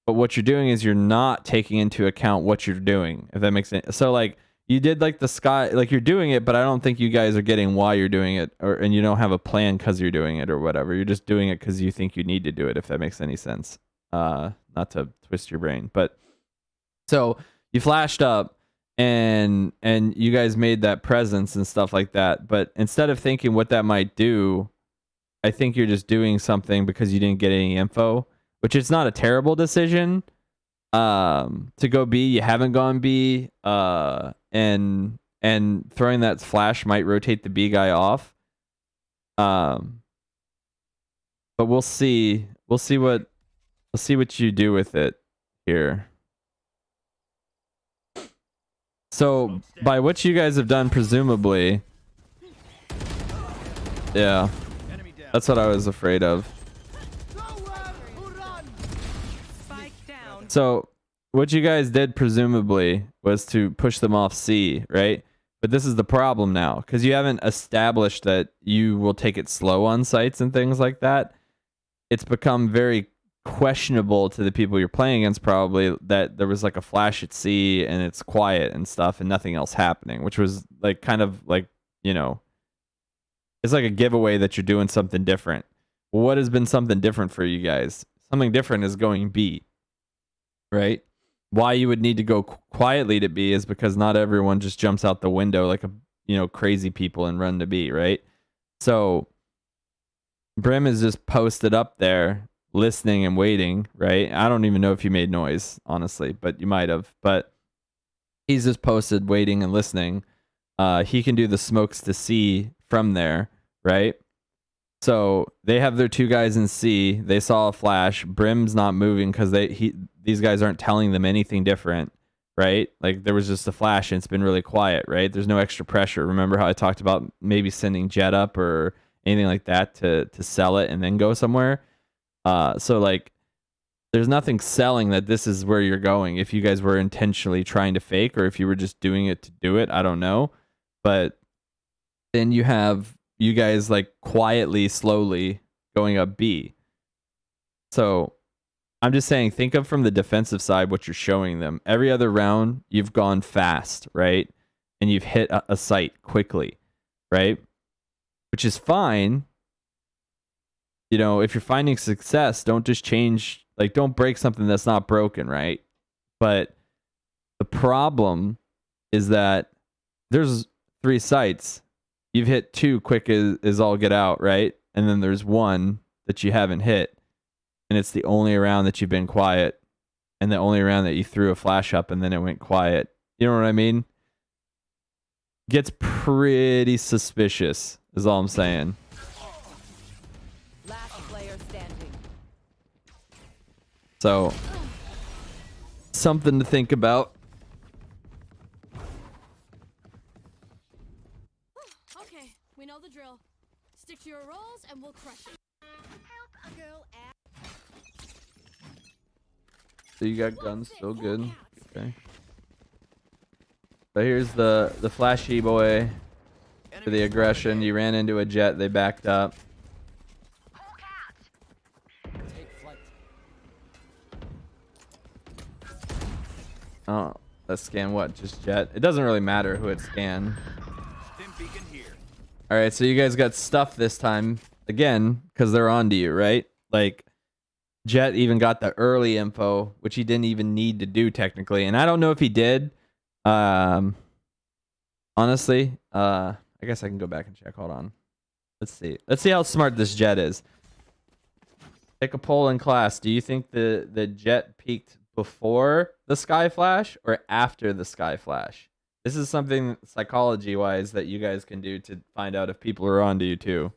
But what you're doing is you're not taking into account what you're doing, if that makes sense. So like you did like the sky, like you're doing it, but I don't think you guys are getting why you're doing it, and you don't have a plan because you're doing it or whatever. You're just doing it because you think you need to do it, if that makes any sense. Not to twist your brain, but so you flashed up and you guys made that presence and stuff like that. But instead of thinking what that might do, I think you're just doing something because you didn't get any info. Which is not a terrible decision to go B. You haven't gone B, and throwing that flash might rotate the B guy off. But we'll see. We'll see what you do with it here. So by what you guys have done, presumably, yeah, that's what I was afraid of. So what you guys did presumably was to push them off C, right? But this is the problem now, because you haven't established that you will take it slow on sites and things like that. It's become very questionable to the people you're playing against probably that there was like a flash at C and it's quiet and stuff and nothing else happening, which was like kind of like, you know, it's like a giveaway that you're doing something different. Well, what has been something different for you guys? Something different is going B. Right? Why you would need to go quietly to B is because not everyone just jumps out the window like a, you know, crazy people and run to B, right? So Brim is just posted up there listening and waiting, right? I don't even know if you made noise, honestly, but you might have. But he's just posted waiting and listening. He can do the smokes to C from there, right? So they have their two guys in C. They saw a flash. Brim's not moving because these guys aren't telling them anything different, right? Like there was just a flash and it's been really quiet, right? There's no extra pressure. Remember how I talked about maybe sending Jet up or anything like that to sell it and then go somewhere? So like there's nothing selling that this is where you're going if you guys were intentionally trying to fake or if you were just doing it to do it. I don't know. But then you have you guys like quietly, slowly going up B. So I'm just saying, think of from the defensive side what you're showing them. Every other round, you've gone fast, right? And you've hit a site quickly, right? Which is fine. you know, if you're finding success, don't just change, like, don't break something that's not broken, right? But the problem is that there's 3 sites. You've hit 2 quick as all get out, right? And then there's 1 that you haven't hit. And it's the only round that you've been quiet. And the only round that you threw a flash up and then it went quiet. You know what I mean? Gets pretty suspicious, is all I'm saying. Last player standing. So, something to think about. Okay, we know the drill. Stick to your roles and we'll crush it. Help a girl out. So you got guns, still good. Okay. So here's the flashy boy for the aggression. You ran into a jet, they backed up. Oh, let's scan what? Just jet? It doesn't really matter who it scanned. Alright, so you guys got stuff this time. Again, because they're onto you, right? Like, Jet even got the early info, which he didn't even need to do technically. And I don't know if he did. Honestly, I guess I can go back and check. Hold on. Let's see. Let's see how smart this Jet is. Take a poll in class. Do you think the Jet peaked before the Sky Flash or after the Sky Flash? This is something psychology-wise that you guys can do to find out if people are onto you too.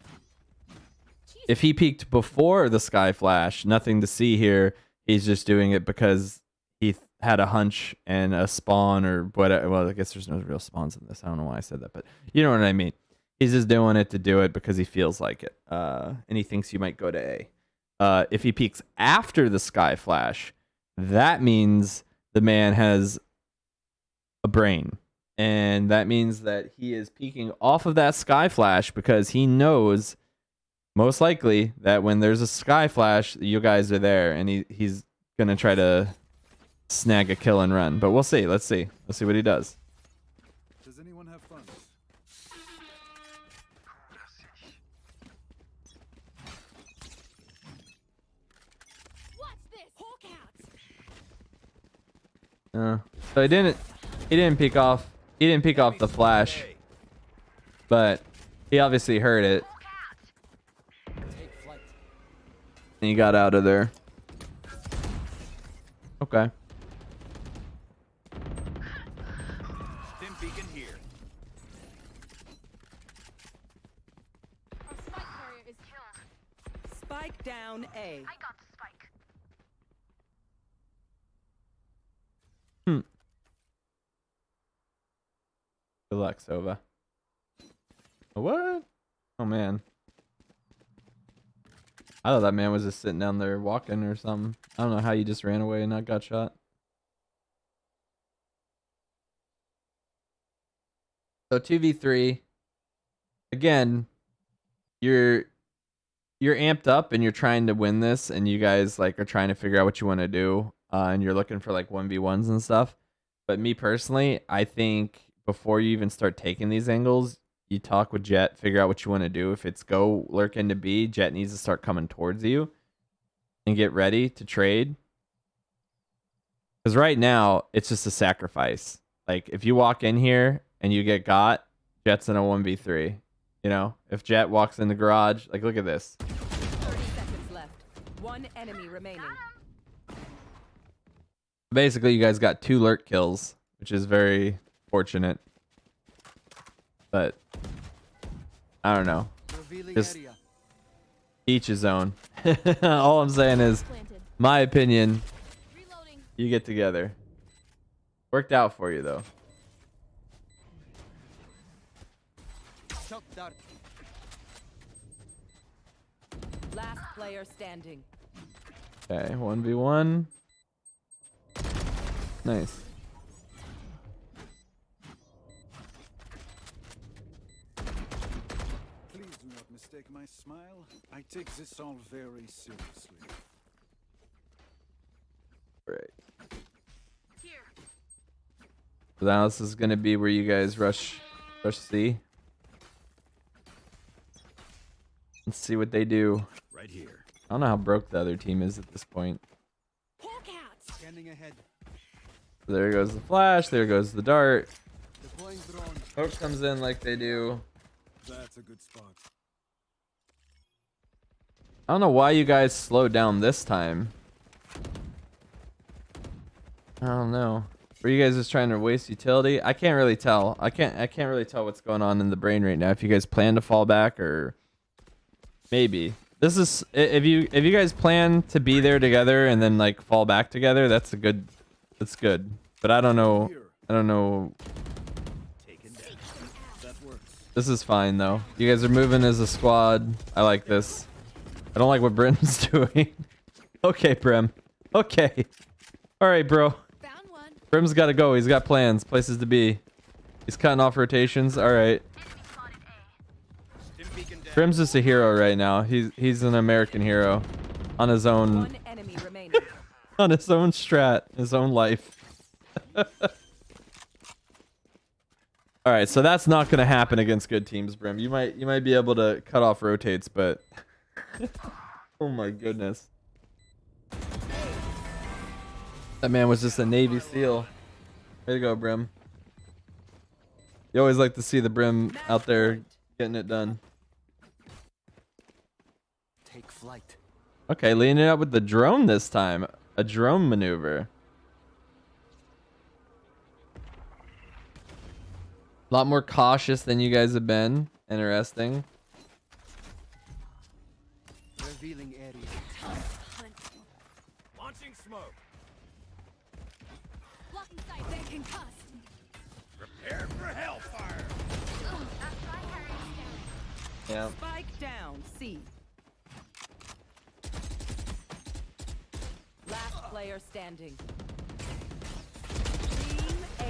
If he peaked before the Sky Flash, nothing to see here. He's just doing it because he had a hunch and a spawn or whatever. Well, I guess there's no real spawns in this. I don't know why I said that, but you know what I mean. He's just doing it to do it because he feels like it. And he thinks you might go to A. If he peaks after the Sky Flash, that means the man has a brain. And that means that he is peeking off of that Sky Flash because he knows most likely that when there's a Sky Flash, you guys are there, and he's gonna try to snag a kill and run. But we'll see. Let's see. Let's see what he does. Does anyone have fun? What's this? Hawk out. So he didn't peek off. He didn't peek off the flash, but he obviously heard it. And he got out of there. Okay. Stim beacon here. Our spike carrier is killed. Spike down A. I got the spike. Good luck, Sova. What? Oh man. I thought that man was just sitting down there walking or something. I don't know how you just ran away and not got shot. So 2v3. Again, you're amped up and you're trying to win this, and you guys like are trying to figure out what you want to do, and you're looking for like 1v1s and stuff. But me personally, I think before you even start taking these angles, you talk with Jet, figure out what you want to do. If it's go lurk into B, Jet needs to start coming towards you and get ready to trade. Because right now, it's just a sacrifice. Like, if you walk in here and you get got, Jet's in a 1v3. You know? If Jet walks in the garage, like, look at this. 30 seconds left. One enemy remaining. Basically, you guys got 2 lurk kills, which is very fortunate. But I don't know. Just each his own. All I'm saying is, Planted. my opinion, Reloading. you get together. Worked out for you though. Last player standing. Okay, 1v1. Nice. Please do not mistake my smile. I take this all very seriously. Right. Here. So now this is gonna be where you guys rush C. Let's see what they do. Right here. I don't know how broke the other team is at this point. Hawk out. Scanning ahead. There goes the flash. There goes the dart. Deploying drone. Hook comes in like they do. That's a good spot. I don't know why you guys slowed down this time. I don't know. Were you guys just trying to waste utility? I can't really tell. I can't really tell what's going on in the brain right now. If you guys plan to fall back or maybe. This is if you guys plan to be there together and then like fall back together, that's good. But I don't know. I don't know. Taken down. That works. This is fine though. You guys are moving as a squad. I like this. I don't like what Brim's doing. Okay, Brim. Okay. All right, bro. Found one. Brim's got to go. He's got plans, places to be. He's cutting off rotations. All right. Stim beacon down. Brim's just a hero right now. He's an American hero on his own One enemy remaining. on his own strat, his own life. All right, so that's not going to happen against good teams, Brim. You might be able to cut off rotates, but oh my goodness. That man was just a Navy SEAL. Way to go, Brim. You always like to see the Brim out there getting it done. Take flight. Okay, leaning up with the drone this time. A drone maneuver. A lot more cautious than you guys have been. Interesting. Revealing area. Hunt. Launching smoke. Blocking sight. They're concussed. Prepare for hellfire. Yeah. Spike down. C. Last player standing. Team Ace.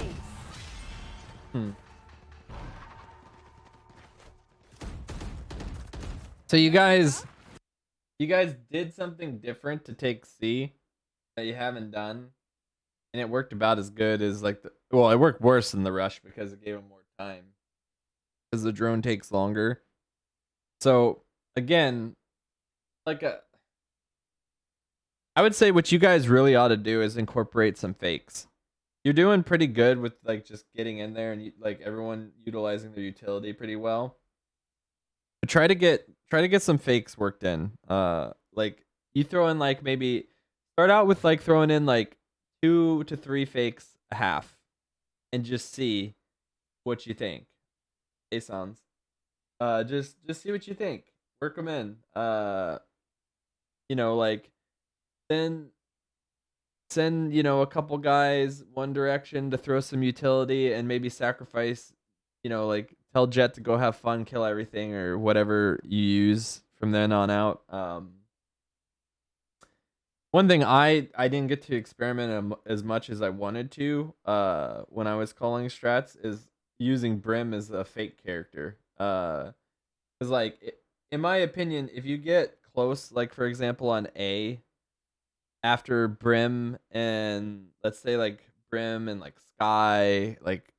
So you guys did something different to take C that you haven't done, and it worked about as good as like well, it worked worse than the rush because it gave him more time. Because the drone takes longer. So again, I would say what you guys really ought to do is incorporate some fakes. You're doing pretty good with like just getting in there and like everyone utilizing their utility pretty well. But try to get some fakes worked in. Like you throw in like maybe start out with like throwing in like 2 to 3 fakes a half, and just see what you think. Hey, sounds. Just see what you think. Work them in. You know, like then send a couple guys one direction to throw some utility and maybe sacrifice. Like tell Jet to go have fun, kill everything or whatever you use from then on out. One thing I didn't get to experiment as much as I wanted to when I was calling strats is using Brim as a fake character. Because like in my opinion, if you get close, like for example on A, after Brim and let's say like Brim and like Sky like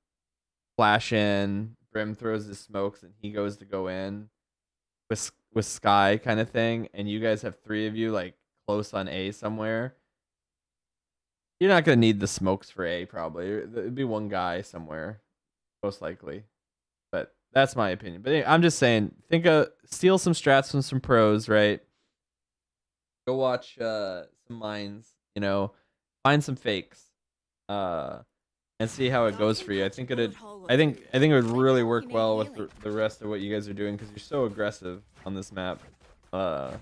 flash in, Brim throws his smokes and he goes to go in with Sky kind of thing, and you guys have 3 of you like close on A somewhere. You're not gonna need the smokes for A probably. It'd be one guy somewhere, most likely. But that's my opinion. But anyway, I'm just saying, steal some strats from some pros, right? Go watch some mines, find some fakes, and see how it goes for you. I think it would really work well with the rest of what you guys are doing because you're so aggressive on this map. 1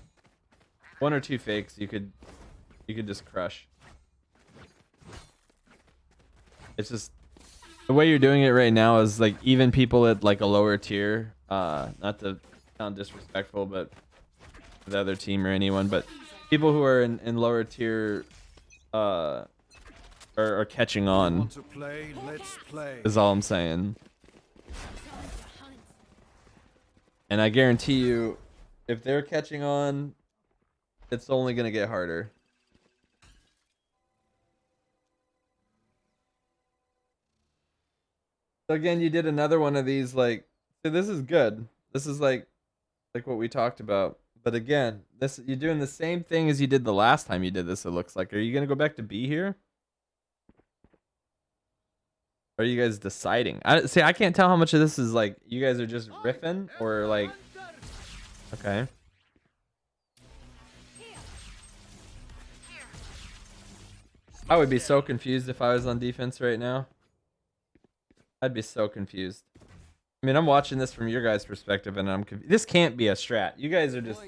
or 2 fakes you could just crush. It's just the way you're doing it right now is like even people at like a lower tier, not to sound disrespectful, but the other team or anyone, but people who are in lower tier are catching on. Want to play? Let's play. Is all I'm saying. Time to hunt. And I guarantee you, if they're catching on, it's only gonna get harder. So again, you did another one of these like, so this is good. This is like what we talked about. But again, this you're doing the same thing as you did the last time you did this. It looks like. Are you gonna go back to B here? Or are you guys deciding? I see. I can't tell how much of this is like you guys are just riffing or like. Okay. I would be so confused if I was on defense right now. I'd be so confused. I mean, I'm watching this from your guys' perspective, and I'm confused. This can't be a strat. You guys are just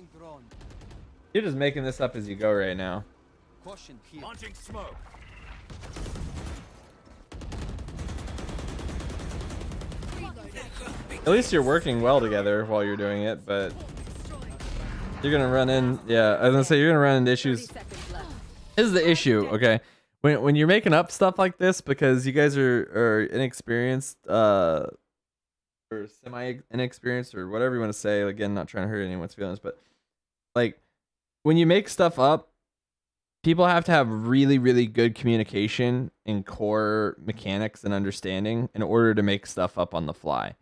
you're just making this up as you go right now. Launching smoke. At least you're working well together while you're doing it, but you're gonna run in. Yeah, I was gonna say you're gonna run into 30 issues. seconds left. This is the issue, okay? When you're making up stuff like this because you guys are inexperienced, or semi inexperienced, or whatever you want to say. Again, not trying to hurt anyone's feelings, but like when you make stuff up, people have to have really, really good communication and core mechanics and understanding in order to make stuff up on the fly,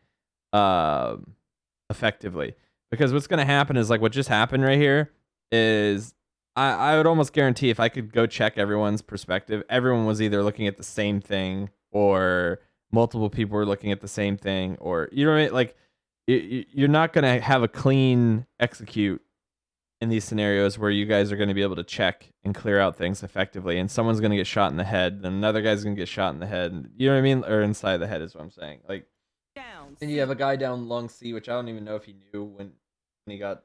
effectively. Because what's going to happen is like what just happened right here is I would almost guarantee if I could go check everyone's perspective, everyone was either looking at the same thing or multiple people were looking at the same thing, or you know what I mean? Like you're not going to have a clean execute in these scenarios where you guys are going to be able to check and clear out things effectively, and someone's going to get shot in the head, then another guy's going to get shot in the head. You know what I mean? Or inside the head is what I'm saying. Like, Down. and you have a guy down long C, which I don't even know if he knew when he got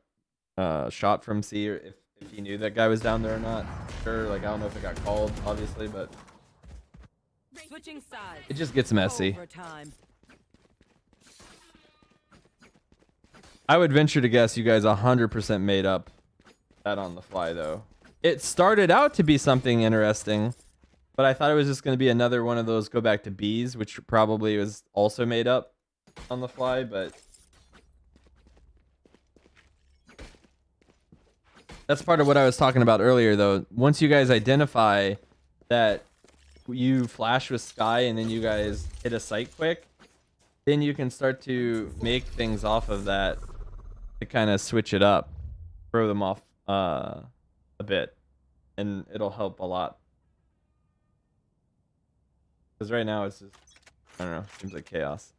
shot from C, or if he knew that guy was down there or not. Sure, like I don't know if it got called, obviously, but Switching sides. it just gets messy. Overtime. I would venture to guess you guys 100% made up that on the fly, though. It started out to be something interesting, but I thought it was just going to be another one of those go back to Bs, which probably was also made up on the fly, but that's part of what I was talking about earlier, though. Once you guys identify that you flash with Sky and then you guys hit a site quick, then you can start to make things off of that to kind of switch it up, throw them off a bit, and it'll help a lot. Because right now it's just, I don't know, seems like chaos.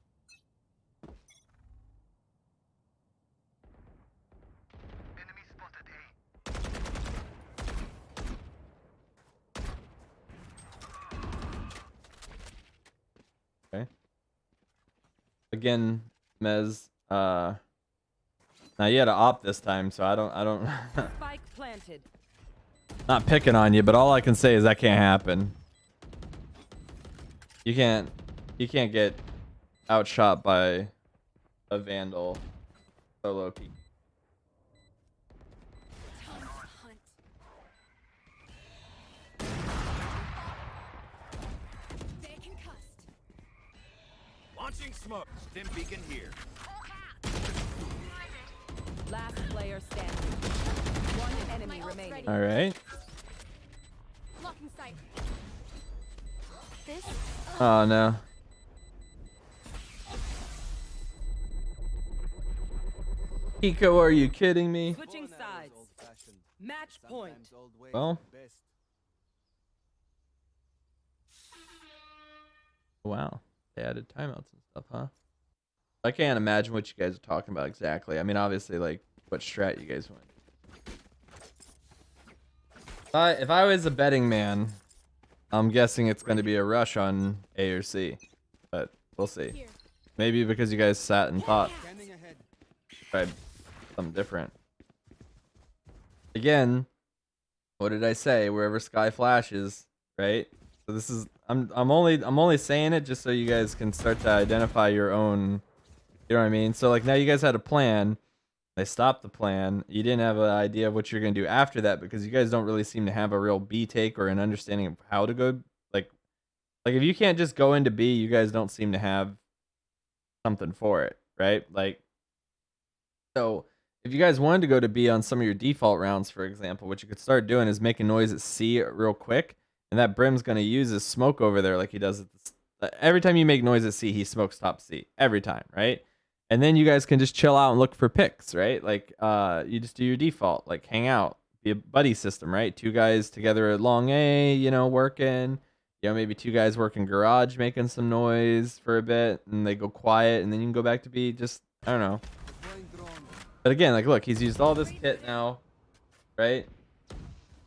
Okay. Again, Mez, now you had to opt this time, so I don't Spike planted. not picking on you, but all I can say is that can't happen. You can't get outshot by a Vandal solo peek. They're concussed. Launching smoke. Stim beacon here. Last player standing. One enemy remaining. All right. Blocking sight. This. Oh no. Pico, are you kidding me? Switching sides. Match point. Well. Wow. They added timeouts and stuff, huh? I can't imagine what you guys are talking about exactly. I mean, obviously, like, what strat you guys went. If I was a betting man, I'm guessing it's going to be a rush on A or C. But we'll see. Here. Maybe because you guys sat and thought. Tried something different. Again, what did I say? Wherever Sky flashes, right? So this is I'm only saying it just so you guys can start to identify your own. You know what I mean? So like now you guys had a plan. They stopped the plan. You didn't have an idea of what you're gonna do after that because you guys don't really seem to have a real B take or an understanding of how to go. Like if you can't just go into B, you guys don't seem to have something for it, right? Like, so if you guys wanted to go to B on some of your default rounds, for example, what you could start doing is making noise at C real quick, and that Brim's gonna use his smoke over there like he does at every time you make noise at C, he smokes top C every time, right? And then you guys can just chill out and look for picks, right? Like you just do your default, like hang out, be a buddy system, right? Two guys together at long A, you know, working. You know, maybe two guys working garage, making some noise for a bit, and they go quiet, and then you can go back to be just, I don't know. But again, like, look, he's used all this kit now, right?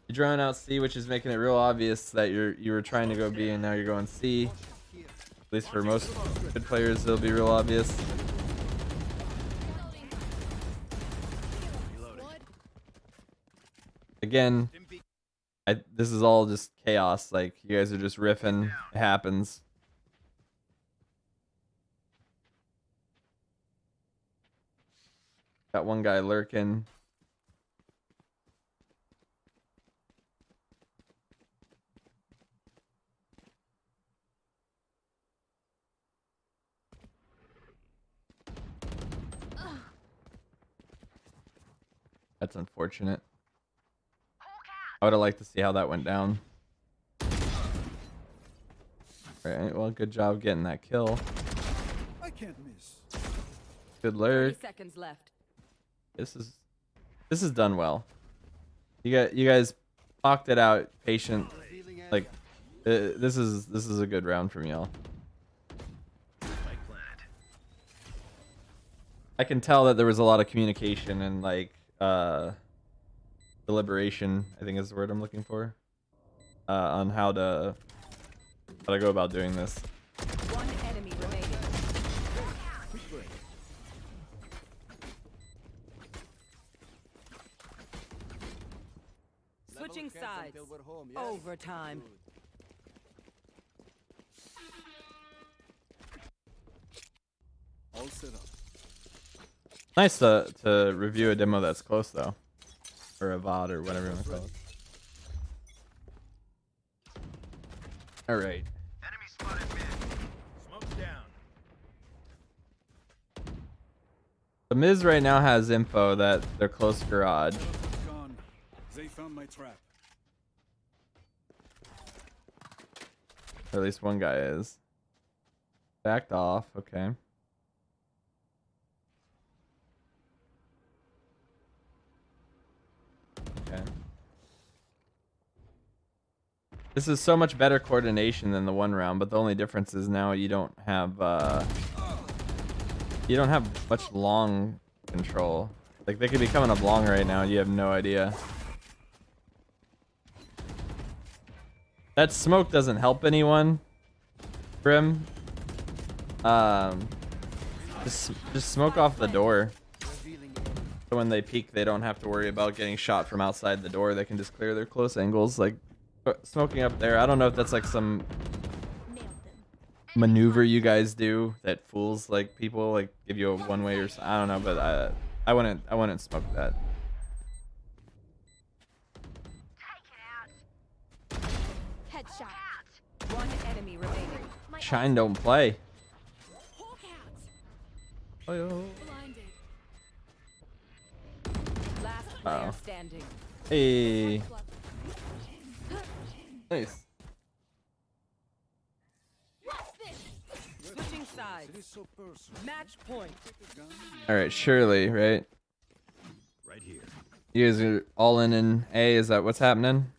You're drawing out C, which is making it real obvious that you were trying to go B, and now you're going C. At least for most good players, it'll be real obvious. Again, this is all just chaos. Like, you guys are just riffing. It happens. Got one guy lurking. That's unfortunate. I would have liked to see how that went down. Alright, well, good job getting that kill. I can't miss. Good 30 lurk. seconds left. This is done well. You guys talked it out, patient. Like this is a good round from y'all. I can tell that there was a lot of communication and like deliberation, I think is the word I'm looking for, on how to go about doing this. One enemy remaining. Switching sides. Overtime. All set up. Nice to review a demo that's close though, or a VOD or whatever you want to call it. All right. Enemy spotted mid. Smoke's down. The Miz right now has info that they're close garage. Gone. They found my trap. Or at least one guy is. Backed off, okay. Okay. This is so much better coordination than the one round, but the only difference is now you don't have much long control. Like they could be coming up long right now, you have no idea. That smoke doesn't help anyone, Brim. Just smoke off the door. So when they peek, they don't have to worry about getting shot from outside the door. They can just clear their close angles. Like smoking up there. I don't know if that's like some maneuver you guys do that fools like people, like give you a one way or something. I don't know, but I wouldn't smoke that. Headshot. One enemy remaining. Shine don't play. Hawk out. Oh, yo. Blinded. Last player Uh-oh. standing. Hey. Nice. Switching sides. It is so personal. Match point. All right, Shirley, right? Right here. You guys are all in A. Is that what's happening?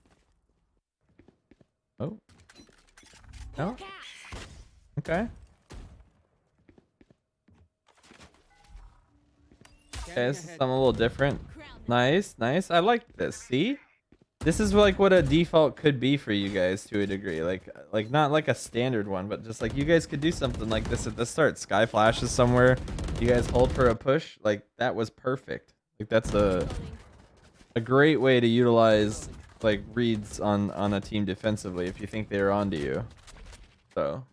Oh. No. Hawk out. Okay. Okay, this is something a little different. Nice, nice. I like this. See? This is like what a default could be for you guys to a degree. Like not like a standard one, but just like you guys could do something like this at the start. Sky flashes somewhere. You guys hold for a push. Like that was perfect. Like that's a great way to utilize like reads on a team defensively if you think they're onto you. So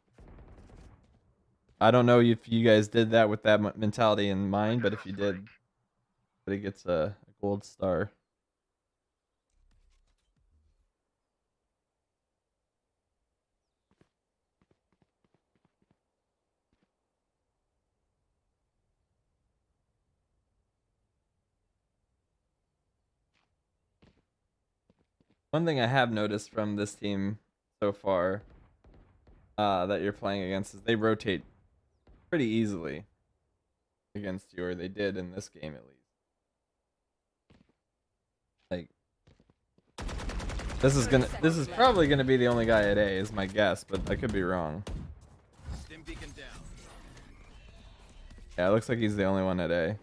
I don't know if you guys did that with that mentality in mind, but if you did, but it gets a gold star. One thing I have noticed from this team so far that you're playing against is they rotate pretty easily. against you, or they did in this game at least. Like, this is probably gonna be the only guy at A, is my guess, but I could be wrong. Stim beacon down. Yeah, it looks like he's the only one at A.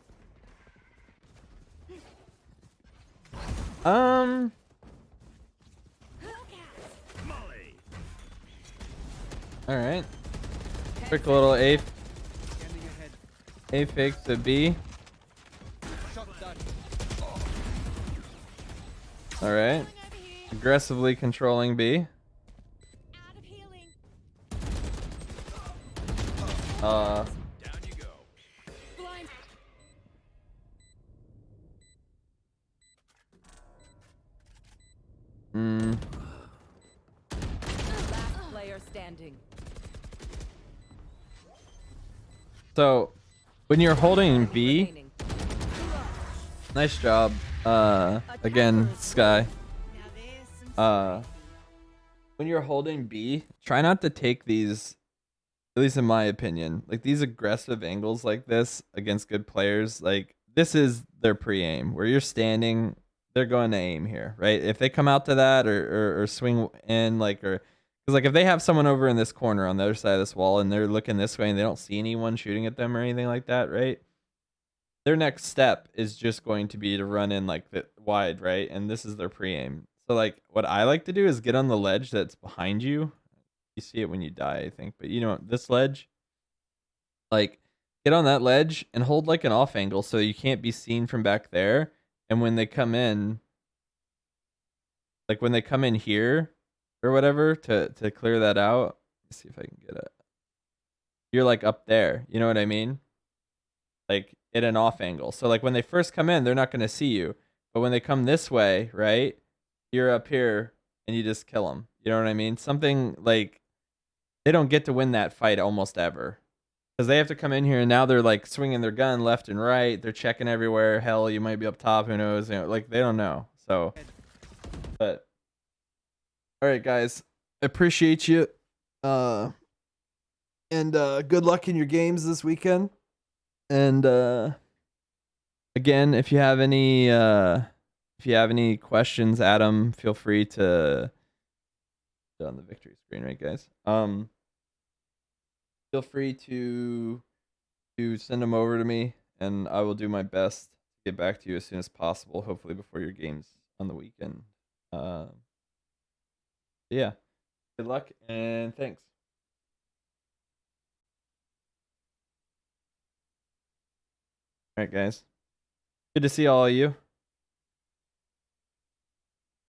Molly. All right. Quick little A fake to B. All right. Going over here. Aggressively controlling B. Out of healing. Uh, Down you go. Blind. Last player standing. so when you're holding B, Remaining. nice job. Again, Sky. When you're holding B, try not to take these, at least in my opinion, like these aggressive angles like this against good players. Like, this is their pre-aim where you're standing, they're going to aim here, right? If they come out to that or swing in, like, or because like if they have someone over in this corner on the other side of this wall and they're looking this way and they don't see anyone shooting at them or anything like that, right? Their next step is just going to be to run in like the wide, right? And this is their pre-aim. So like what I like to do is get on the ledge that's behind you. You see it when you die, I think, but you know, this ledge, like get on that ledge and hold like an off angle so you can't be seen from back there. And when they come in, like when they come in here or whatever to clear that out, let's see if I can get it. You're like up there, you know what I mean? Like at an off angle. So like when they first come in, they're not going to see you. But when they come this way, right? You're up here and you just kill them. You know what I mean? Something like they don't get to win that fight almost ever. Because they have to come in here and now they're like swinging their gun left and right. They're checking everywhere. Hell, you might be up top. Who knows? You know, like they don't know. So, but all right, guys, I appreciate you. And good luck in your games this weekend. And again, if you have any questions, Adam, feel free to put on the victory screen, right, guys? Feel free to send them over to me, and I will do my best to get back to you as soon as possible. Hopefully before your games on the weekend. Yeah, good luck and thanks. All right, guys. Good to see all of you.